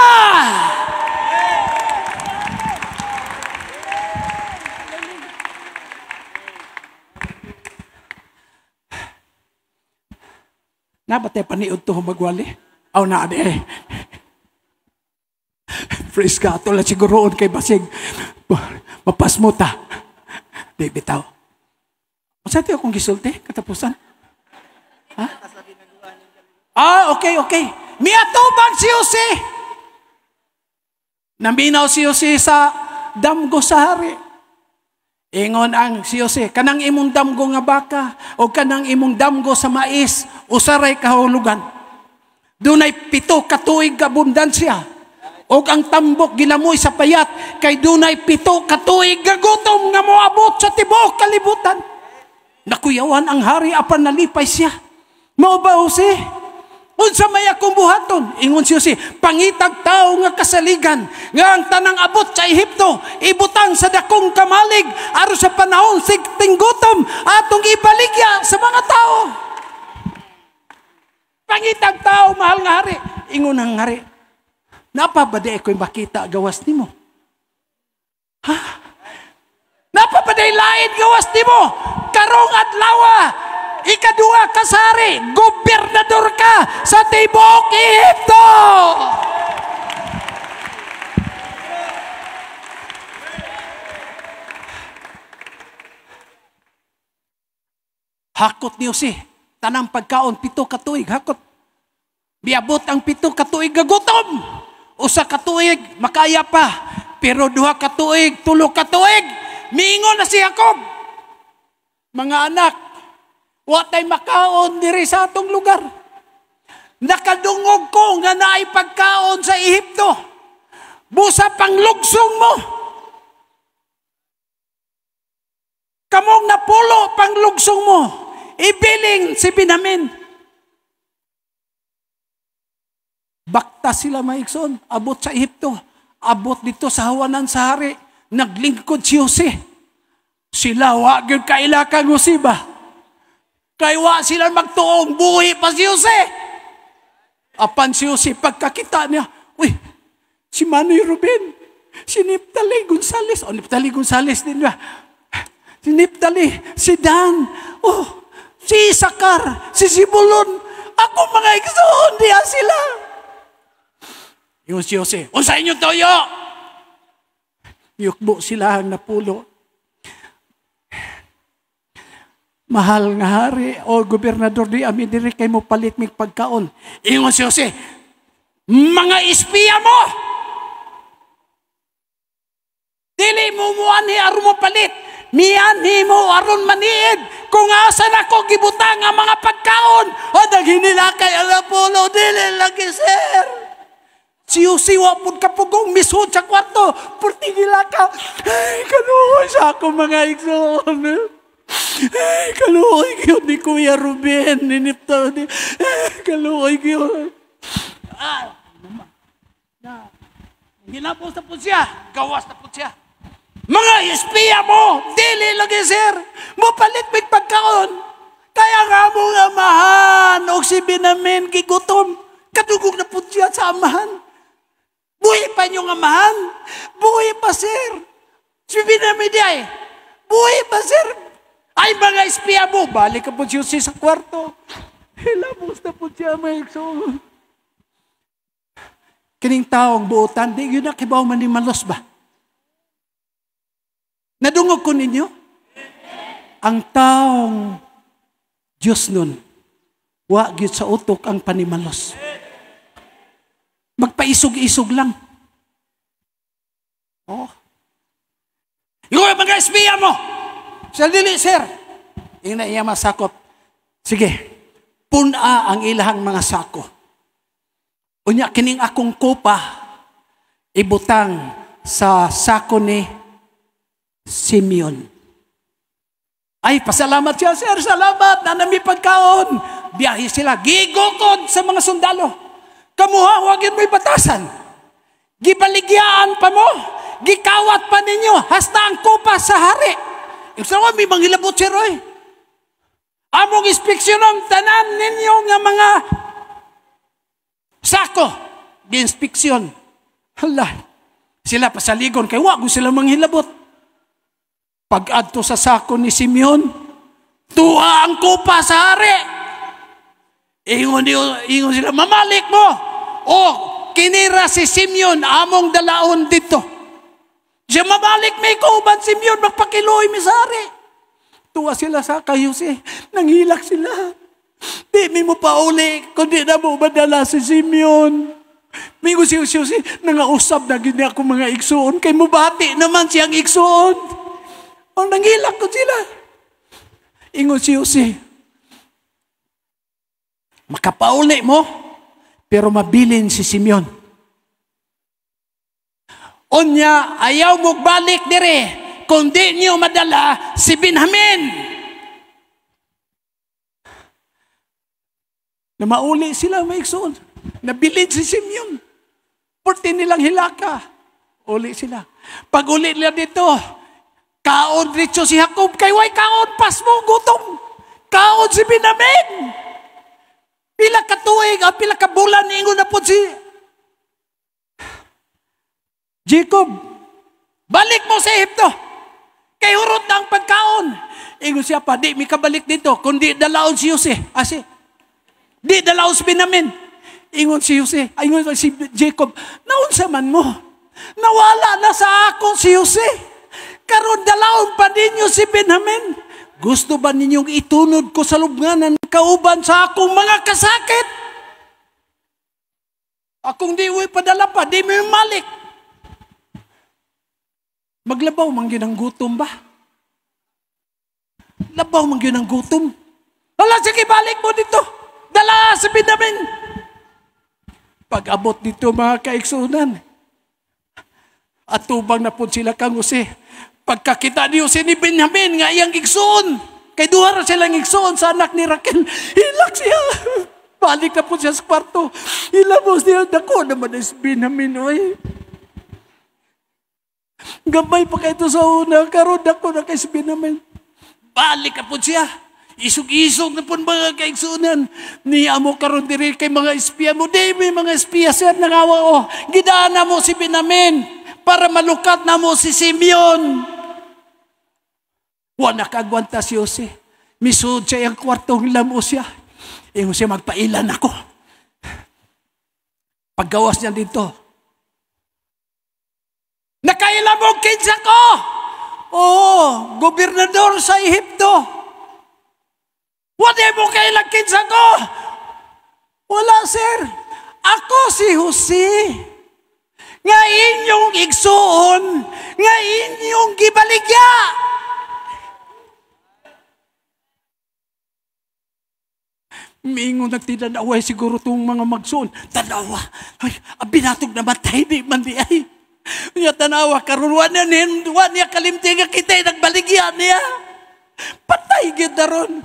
Nabatay paniod to magwali? Aw na ade. Praise God. Tula siguroon kay basig. Mapas mo ta. Di bitaw. Masa ito akong gisulti? Katapusan? Ha? Okay. Miatubang si Jose. Naminaw si Jose sa damgo sa hari. Ingon ang si Jose, kanang imong damgo nga baka o kanang imong damgo sa mais, usaray kahulugan. Dunay 7 katuig kabundansya. O ang tambok gilamoy sa payat, kay dunay 7 katuig gagutom nga moabot sa tibok kalibutan. Nakuyawan ang hari apan nalipay siya. Mao ba Jose? Unsa may akong buhaton? Ingon si Jose, pangitag tao nga kasaligan, nga ang tanang abot sa Ehipto, ibutang sa dakong kamalig, aron sa panahon sigting gutom, atong ibaligya sa mga tao. Pangitag tao, mahal nga hari. Ingon ang hari, napabadi ako'y makita gawas nimo. Ha? Napapaday lain gawas nimo. Karong adlawa, ikaduha ka sa hari, gobernador ka sa tibok Ehipto. Hakot ni Jose, tanang pagkaon 7 katuig, hakot. Biabot ang 7 katuig gagutom. Usa katuig, makaya pa. Pero 2 katuig, 3 katuig, miingon na si Jacob. Mga anak, watay makaon diri sa atong lugar. Nakadungog ko nga naay pagkaon sa Ehipto. Busa panglugsong mo. Kamong napulo panglugsong mo. Ibiling si Binamin. Bakta sila maigsoon. Abot sa Ehipto. Abot dito sa hawanan sa hari. Naglingkod si Jose. Sila wag yung kailakang Jose ba? Kaya wa sila magtuong buhi pa si Jose. Apan si Jose pagkakita niya, uy, si Manoy Ruben, Si Neptali Gonzales. Neptali Gonzales din ba? Si Neptali, si Dan, si Isakar, si Sibulon. Ako mga igsoon, diya sila. Yung si Jose, sa inyo toyo. Yukbo sila ang napulo. Mahal nga hari gobernador di amin diri kay mo palit mig pagkaon. Ingon si Jose, mga espiya mo! Dili mo muanhi aron mo palit. Mianhi mo aron maniid. Kung asan ako gibutang ang mga pagkaon. Naghinila kay alapulo. Dili lagi, sir. Siyo-siwa po kapugong misod sa kwarto. Purtigila ka. Ay, kaluhoy sa ako mga igsoon. Ay, kaluhoy kayo ni Kuya Ruben. Ninipto. Kaluhoy kayo. Ginapos na po siya. Gawas na po siya. Mga espiya mo, dili lagi, sir. Mapalit mig pagkaon. Kaya nga mo nga amahan o si Binamin kigutom. Kadugog na po siya sa amahan. Buhay pa niyong amahan. Buhay pa, sir. Si Binamin di ay. Buhay pa, sir. Ay, mga espiya mo. Balik ka po siya sa kwarto. Hilamos na po siya, mga igsoon. Kining taong buotan, di yun na kibaw man ni malos ba? Nadungog ko ninyo? Ang taong Diyos nun, wa gyud sa utok ang panimalos. Magpaisog-isog lang. Yung mga espiya mo, sa dili, sir. Yung na iya masakop. Sige, puna ang ilahang mga sako. Unya, kining akong kupa, ibutang sa sako ni Simeon. Ay, pasalamat siya, sir. Salamat na nami pagkaon. Biyahe sila. Gigukod sa mga sundalo. Kamuha, huwag yun mo'y batasan. Gibaligyaan pa mo. Gikawat pa ninyo. Hasta ang kupa sa hari. Yung sawa, may manghilabot siya, Roy. Among inspeksyonon, tanan ninyo nga mga sako. Gi-inspeksyon. Hala. Sila pasaligon. Kaya wag sila manghilabot. Pag-adto sa sako ni Simeon, tuwa ang kupa sa hari. Ingon sila, mamalik mo. Kinira si Simeon, among dalaon dito. Siya mamalik may kauban Simeon, magpakiloy mi sa hari. Tuwa sila sa kayose, nanghilak sila. Di mo pa uli, kundi na mo madala si Simeon. Mingo si nangausap na gini ako mga igsoon, kay mubati naman siyang igsoon. Ang nanghilak ko sila. Ingon si Jose, makapauli mo, pero mabilin si Simeon. Unya, ayaw mo balik dire, kundi niyo madala si Benjamin. Na mauli sila, maigsoon. Nabilin si Simeon. Porti nilang hilaka. Uli sila. Pag uli nila dito, kaon dito si Jacob, kay way kaon pas mo gutom. Kaon si Benjamin. Pila ka tuig, pila ka bulan ingon na po si Jacob. Balik mo sa Ehipto. Kay hurot na ang pagkaon. Ingon siya pa, di mi kabalik dito, kundi dalaon si Jose. Di dalaon si Benjamin. Ingon si Jose, ingon si Jacob, naunsa man mo? Nawala na sa ako si Jose. Karon dalaon pa ninyo si Benjamin. Gusto ba ninyong itunod ko sa lubnganan kauban sa akong mga kasakit? Akong di uwi padala pa, di may malik. Maglabaw man yun ang gutom ba? Labaw man yun ang gutom. Wala, sige, balik mo dito. Dala si Benjamin. Pag-abot dito mga kaiksunan, at tubang na po sila kang Jose. Pagkakita ni Jose ni Benjamin nga iyang igsoon, kay duha silang igsoon sa anak ni Raquel, hilak siya. Balik na po siya sa kwarto. Hilamos niya, dako naman na si Benjamin, oy. Gabay pa kayo sa una, karon dako na kay si Benjamin. Balik na po siya. Isog-isog na po mga kaigsunan. Niya mo karon diri kay mga espiya mo. Di may mga espiya, sir, nangawa, gidana mo si Benjamin. para malukat na mo si Simeon. Wa nakagwanta si Jose. Misud siya yung kwartong lamo siya. Ingon siya, magpailan ako. Paggawas niya dito, nakailamog kinsa ko. Oo, gobernador sa Ehipto. Wala mo kailang kinsa ko. Wala, sir. Ako si Jose. Nga inyong igsuon, nga inyong gibaligya. Mingon nagtinanaway siguro itong mga magsuon. Tanawa. Ay, binatog na matay di man di ay. Niya tanawa, karunuan niya kalimti nga kita, nagbaligyan niya. Patay gita ron.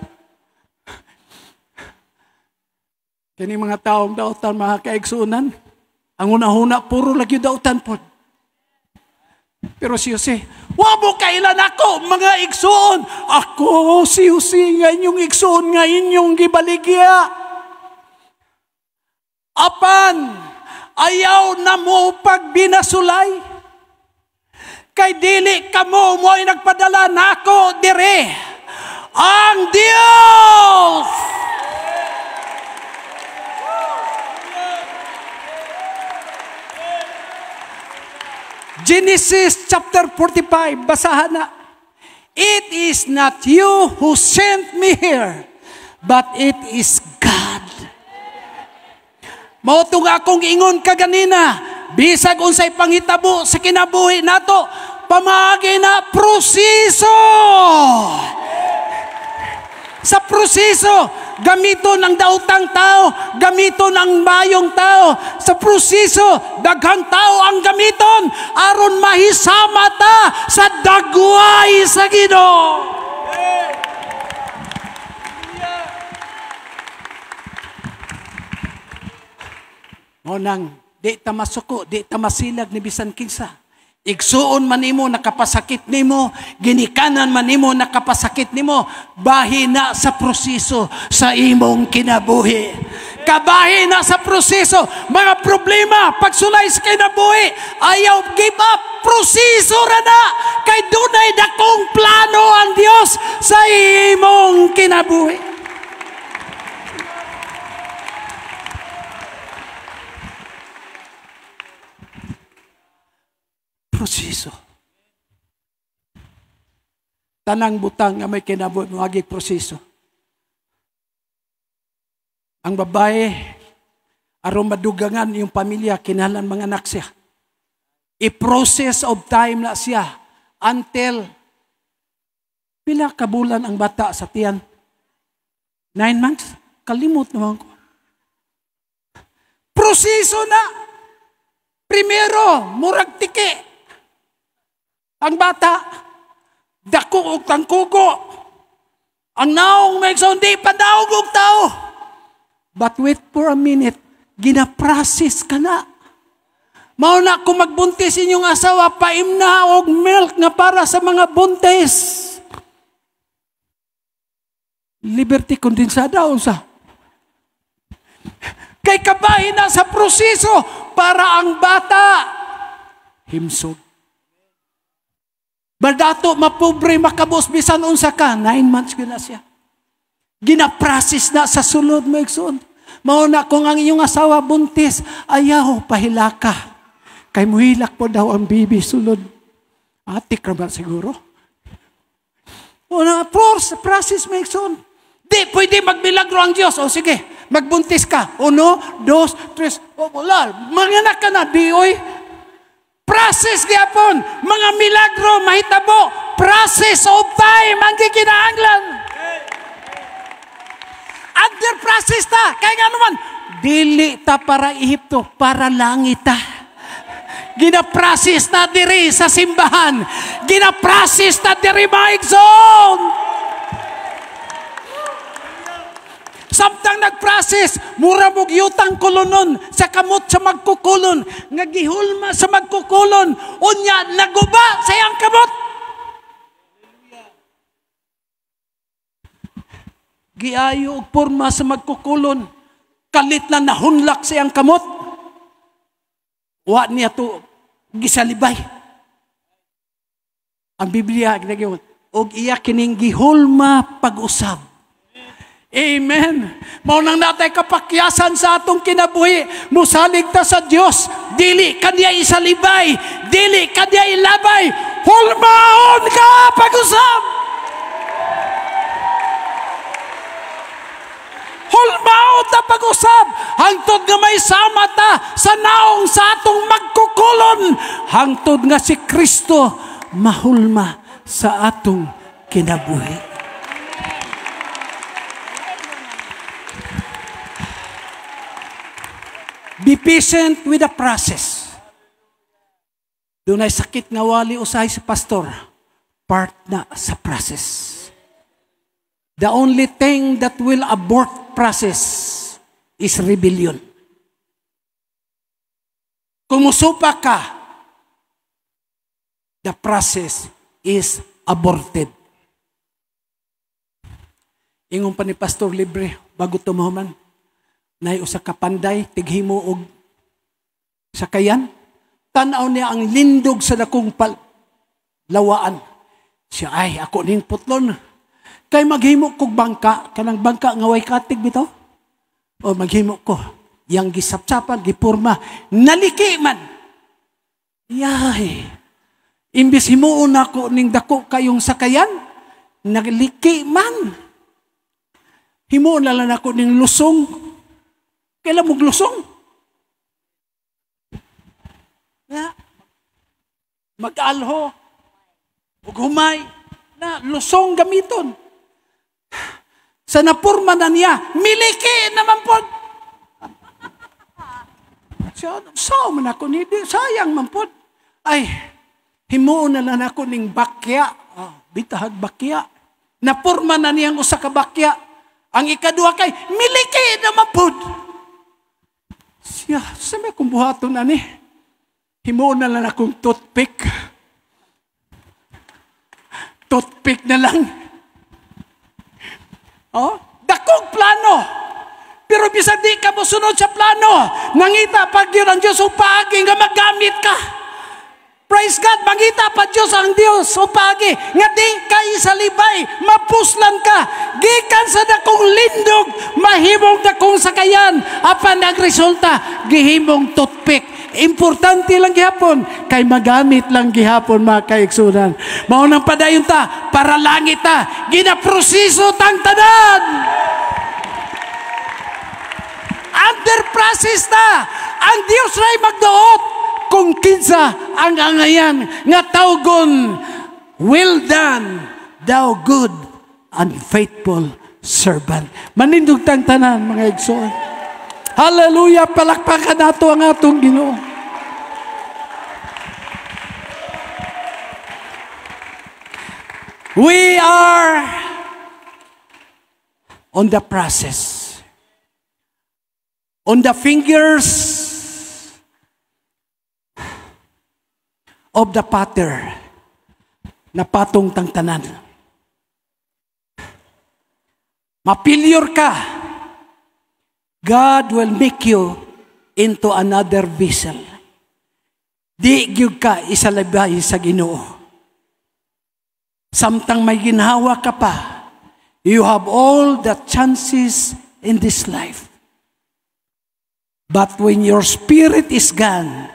Kini mga taong dautan, mga kaigsunan, ang una-una, puro lagi dautan po. Pero si Jose, wa mo kailan ako, mga igsoon. Ako, si Jose, nga inyong igsoon, nga inyong gibaligya. Apan, ayaw na mo pagbinasulay. Kay dili ka mo ay nagpadala na ako dire. Ang Diyos! Genesis chapter 45, basahan na. It is not you who sent me here, but it is God. Mautong akong ingon kaganina, bisag unsay panghitabo sa kinabuhi nato, pamaagi na proseso. Sa proseso, gamiton ang daotang tao, gamiton ang bayong tao. Sa proseso, daghang tao ang gamiton aron mahisama ta sa dagway sa Ginoo. Nang di ta masuko, di ta masilag ni bisan kinsa. Igsuon man nimo nakapasakit nimo, ginikanan man nimo nakapasakit nimo, bahina sa proseso sa imong kinabuhi. Kabahin na sa proseso, mga problema, pagsulay sa kinabuhi, ayaw give up, proseso ra na, kay dunay dakong plano ang Dios sa imong kinabuhi. Proseso. Tanang butang nga may kinabuhi magig proseso. Ang babae aron madugangan yung pamilya kinahanglan mga anak siya. I-process of time na siya until pila ka bulan ang bata sa tiyan? 9 months? Kalimot naman ko. Proseso na. Primero, murag tiki. Ang bata, dako og tangkugo. Ang naong may hindi pa daog og tao. But wait for a minute, ginaprocess ka na. Mao na kung magbuntis inyong asawa, paim na og milk na para sa mga buntis. Liberty kondensada unsa. Kay kabahin na sa proseso para ang bata himsog. Badato mapobre makabos bisan unsa ka, 9 months gina siya. Ginaprocess na sa sulod mo igsoon. Mao na kung ang iyong asawa buntis, ayaw pahilaka. Kay muhilak po daw ang bibi sulod. Atik ra ba siguro? Una, process mo igsoon. Di pwede magmilagro ang Diyos. O sige, magbuntis ka. 1, 2, 3. O wala, manganak ka na, di oy. Process gyapon, mga milagro mahitabo, process of time ang gikinahanglan. Under process ta, kaya nga naman, dili ta para Ehipto, para langit ta. Gina-process ta diri sa simbahan, gina-process ta diri maigsoon. Samtang nag-process, mura mong yutang kulunon sa kamot sa magkukulon. Nga gihulma sa magkukulon. Unya, naguba sa iyang kamot. Giayo og porma sa magkukulon. Kalit na nahunlak sa iyang kamot. Wa niya to gisalibay. Ang Biblia ginagawa, og iya kining gihulma pag-usab. Amen. Mao nang natay kapakyasan sa atong kinabuhi, musalig ta sa Dios, dili kaniya isalibay, dili kaniya ilabay, hulmaon ka pag-usab. Hulmaon ta pag-usab, hangtod nga may sama ta sa naong sa atong magkukulon, hangtod nga si Kristo mahulma sa atong kinabuhi. Be patient with the process. Doon ay sakit nga wali usahay si pastor. Part na sa process. The only thing that will abort process is rebellion. Kung musupa ka, the process is aborted. Ingon pa ni Pastor Libre, bago tumahuman, na usa ka panday, tighimo og sakayan, tanaw niya ang lindog sa dakong lawaan. Siya, ay, ako ning putlon. Kay maghimo kog bangka, kanang bangka nga way katig bitaw. O maghimo ko, yang gisapsapan, gipurma, naliki man. Yay. Imbis himuon ako ning dako kayong sakayan, naliki man. Himuon na lang ako ning lusong. Kailan mong lusong? Na, mag-alho, ug humay, na lusong gamiton. Sa napurma na niya, miliki naman po. So man ako, sayang man po. Ay, himuon na lang ako ning bakya. Bitahag bakya. Napurma na niyang usa ka bakya. Ang ikadua kay, miliki naman po. Siya, sa may kumbuhaton na ni, himuon na lang akong toothpick. Toothpick na lang. Oh, dakong plano. Pero bisa di ka mo sunod sa plano. Nangita pag yun ang Diyos upagi nga magamit ka. Praise God, mangita pa Diyos ang Diyos upagi nga di ka isalibay, mapuslan ka. Gikan sa dakong lindog, mahimong dakong sakayan. Apan ang resulta, gihimong toothpick. Importante lang gihapon, kay magamit lang gihapon mga kaigsunan. Maunang padayon ta, para langit ta, ginaproseso tang tanan. Under process ta, ang Dios ray magduot kung kinsa ang angayan nga tawgon, well done, thou good and faithful servant. Manindog tang tanan mga igsoon. Hallelujah, palakpakan nato ang atong Ginoo. We are on the process. On the fingers of the potter na patong tang tanan. Mapilyur ka, God will make you into another vessel. Di gyud ka isalabay sa Ginoo. Samtang may ginhawa ka pa, you have all the chances in this life. But when your spirit is gone,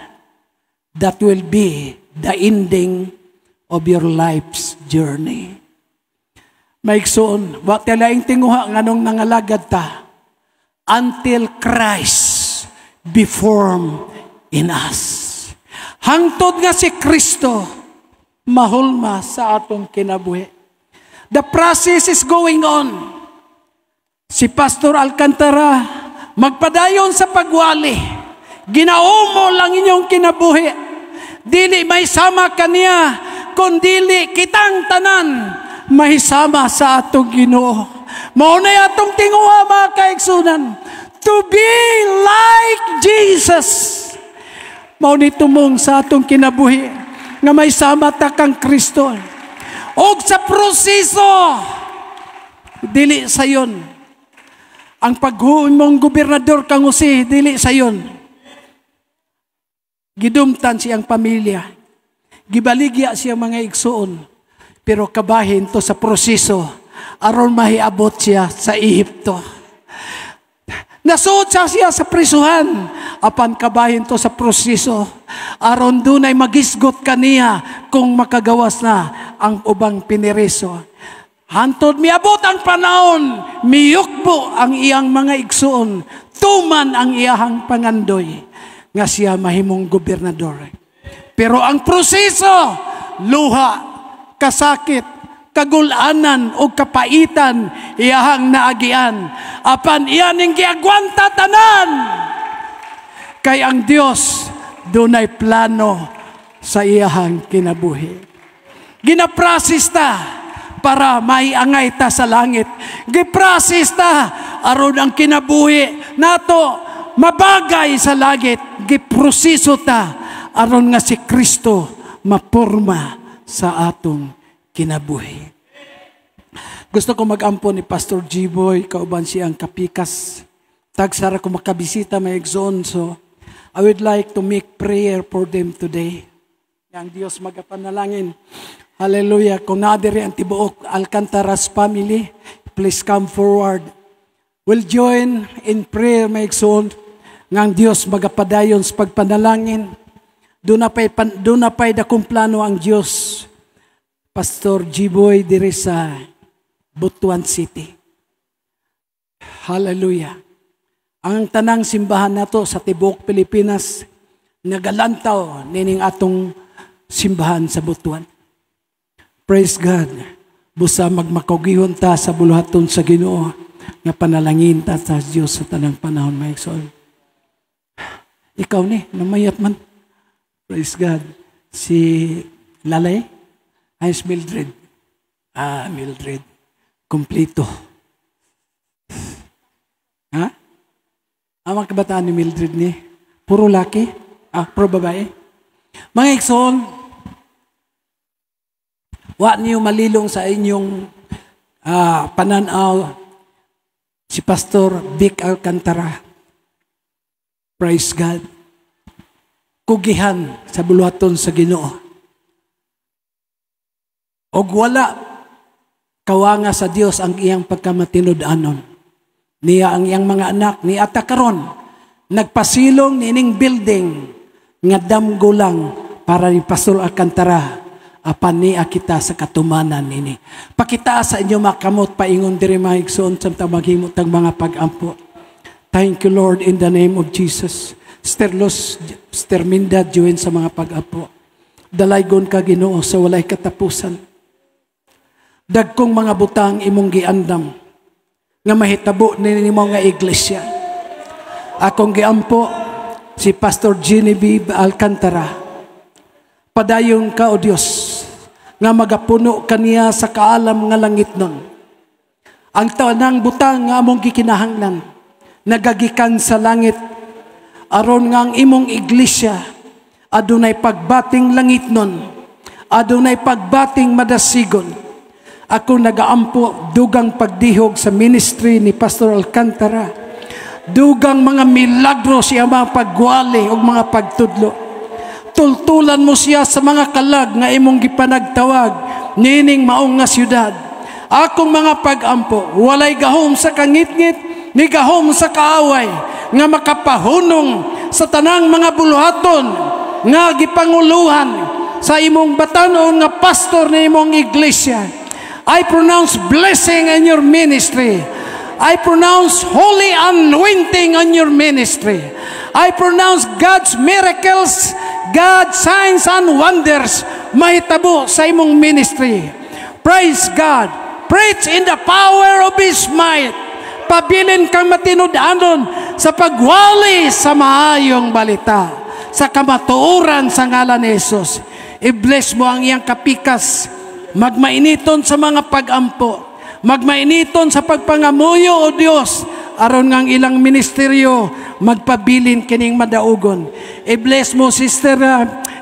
that will be the ending of your life's journey. Maigsoon, wa talaing tinguha nganong nangalagad ta until Christ be formed in us. Hangtod nga si Kristo mahulma sa atong kinabuhi. The process is going on. Si Pastor Alcantara magpadayon sa pagwali. Ginaumo lang inyong kinabuhi. Dili may sama kaniya, kundili kitang tanan may sama sa atong Ginoo. Maunay atong tinguha mga kaigsunan, to be like Jesus. Maunay tumong sa atong kinabuhi nga may sama ta kang Kristo. Og sa proseso, dili sayon. Ang paghuon mong gobernador kang usi, dili sayon. Gidumtan siyang pamilya. Gibaligya siyang mga igsuon. Pero kabahin to sa proseso aron mahiabot siya sa Ehipto. Nasuot siya sa prisuhan. Apan kabahin to sa proseso aron dunay magisgot kaniya kung makagawas na ang ubang pinireso. Hantod miabot ang panahon, miyukbo ang iyang mga igsuon, tuman ang iyahang pangandoy, nga siya mahimong gobernador. Pero ang proseso, luha, kasakit, kagulanan o kapaitan, iyahang naagian. Apan iyaning giagwanta tanan. Kay ang Dios, dunay plano sa iyahang kinabuhi. Ginaprasis ta para maiangay ta sa langit. Giprasis ta aron ang kinabuhi nato mabagay sa langit. Giproseso ta aron nga si Kristo maporma sa atong kinabuhi. Gusto ko mag-ampo ni Pastor G-Boy, kauban siyang kapikas. Tagsara ko makabisita may exon, so I would like to make prayer for them today. Yang Diyos magapanalangin. Hallelujah. Kung nadiri ang tibuok Alcantaras family, please come forward. We'll join in prayer, may exon, ngang Diyos magapadayon sa pagpanalangin. Doon na pa'y dakong plano ang Diyos. Pastor G-Boy diri sa Butuan City. Hallelujah. Ang tanang simbahan nato sa tibuok Pilipinas, nagalantaw nining atong simbahan sa Butuan. Praise God. Busa magmakogihon ta sa buluhaton sa Ginoo, nga panalangin ta sa Diyos sa tanang panahon, may igsoon. Ikaw ni, namayat man. Praise God. Si Lalay? Ay, si Mildred. Mildred. Kompleto. Ha? Ang kabataan ni Mildred ni, puro laki? Puro babae? Mga igsoon, wa niyo malilong sa inyong pananaw si Pastor Vic Alcantara. Praise God. Kugihan sa buluhaton sa Ginoo. Og wala kawanga sa Dios ang iyang pagkamatinud-anon. Niya ang iyang mga anak, ni ata karon nagpasilong nining building nga damgo lang para ni Pastor Alcantara apan niya kita sa katumanan nini. Pakita sa inyo makamot paingon diri mga igsoon samtang maghimot ang mga pag-ampo. Thank you Lord in the name of Jesus. Sterlos, Sterminda, join sa mga pag-apo. Dalaygon ka Ginoo sa walay katapusan. Dagkong mga butang imong giandam nga mahitabo nini mga iglesia. Akong giampo si Pastor Genevieve Alcantara. Padayon ka o Dios nga magapuno kaniya sa kaalam nga langit nun. Ang tanang butang nga among gikinahanglan nagagikan sa langit aron nga ang imong iglesia adunay pagbating langit nun, adunay pagbating madasigon. Ako nagaampo dugang pagdihog sa ministry ni Pastor Alcantara, dugang mga milagro siya mga pagwali o mga pagtudlo. Tultulan mo siya sa mga kalag nga imong gipanagtawag nining maong nga syudad. Akong mga pag-ampo, walay gahom sa kangit-ngit, ni gahom sa kaaway, nga makapahunong sa tanang mga buluhaton, nga gipanguluhan sa imong batanon nga pastor ni imong iglesia. I pronounce blessing in your ministry. I pronounce holy anointing on your ministry. I pronounce God's miracles, God's signs and wonders mahitabo sa imong ministry. Praise God. Preach in the power of His might. Pabilin kang matinud-anon sa pagwali sa maayong balita, sa kamatuoran sa ngalan ni Jesus. I-bless mo ang iyang kapikas. Magmainiton sa mga pag-ampo. Magmainiton sa pagpangamuyo o Diyos. Aron ngang ilang ministeryo magpabilin kining madaugon. I-bless mo Sister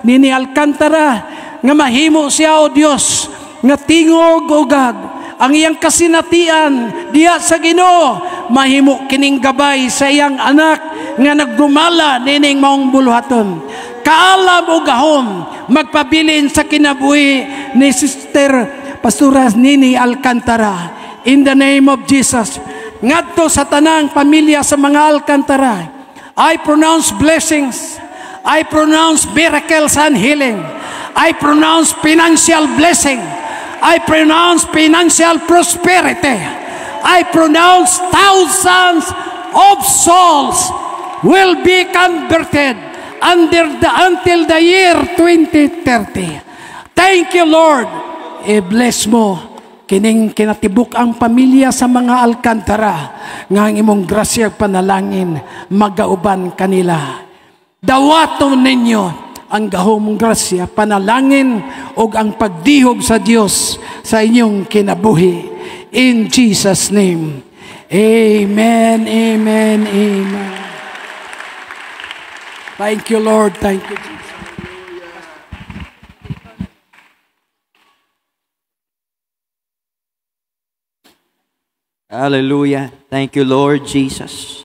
Nini Alcantara nga mahimo siya o Diyos nga tingog o God ang iyang kasinatian diya sa Ginoo, mahimo kining gabay sa iyang anak nga naggumala nining maong buluhaton. kaalam o gahom, magpabilin sa kinabuhi ni Sister Pastora Nini Alcantara. In the name of Jesus, ngadto sa tanang pamilya sa mga Alcantara, I pronounce blessings, I pronounce miracles and healing, I pronounce financial blessing, I pronounce financial prosperity, I pronounce thousands of souls will be converted until the year 2030. Thank you, Lord. I-bless mo kining kinatibuk ang pamilya sa mga Alcantara nga ang imong grasya panalangin magauban kanila. Dawaton ninyo ang gahom grasya, panalangin o ang pagdihog sa Dios sa inyong kinabuhi. In Jesus' name. Amen, amen, amen. Thank you, Lord. Thank you, Jesus. Hallelujah. Thank you, Lord Jesus.